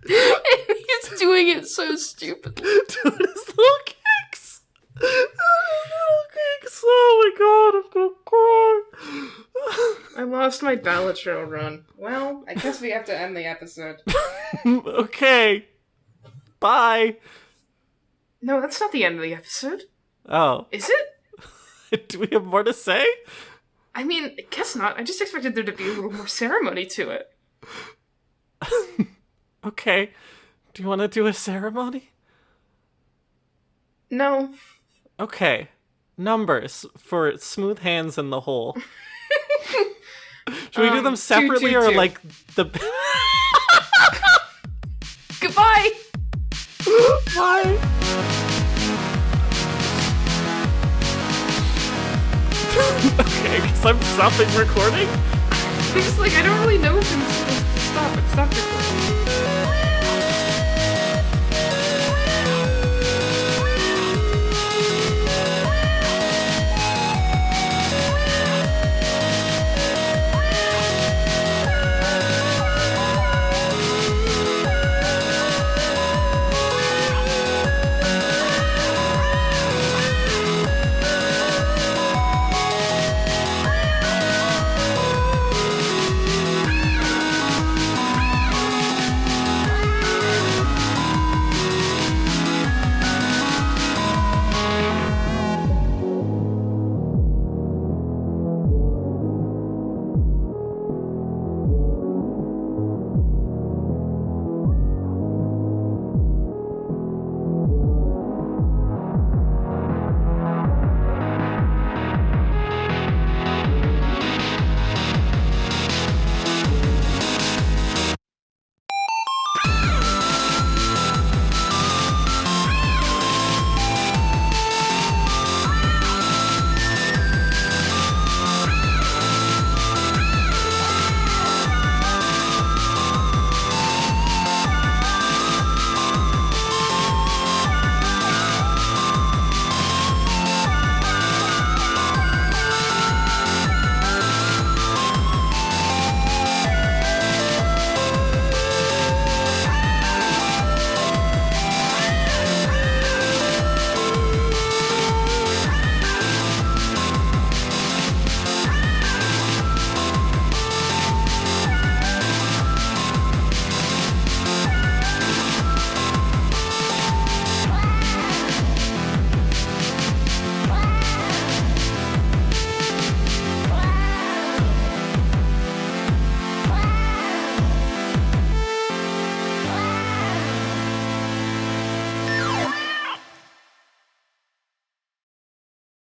He's doing it so stupidly. Doing his little kicks. Little kicks. Oh my god, I'm gonna cry. I lost my ballad trail run. Well, I guess we have to end the episode. Okay. Bye. No, that's not the end of the episode. Oh. Is it? Do we have more to say? I mean, I guess not. I just expected there to be a little more ceremony to it. Okay. Do you want to do a ceremony? No. Okay. Numbers for smooth hands in the hole. Should we do them separately or like the... Goodbye! Bye! Okay, because I'm stopping recording? Because, like, I don't really know if I'm supposed to stop. It stopped recording.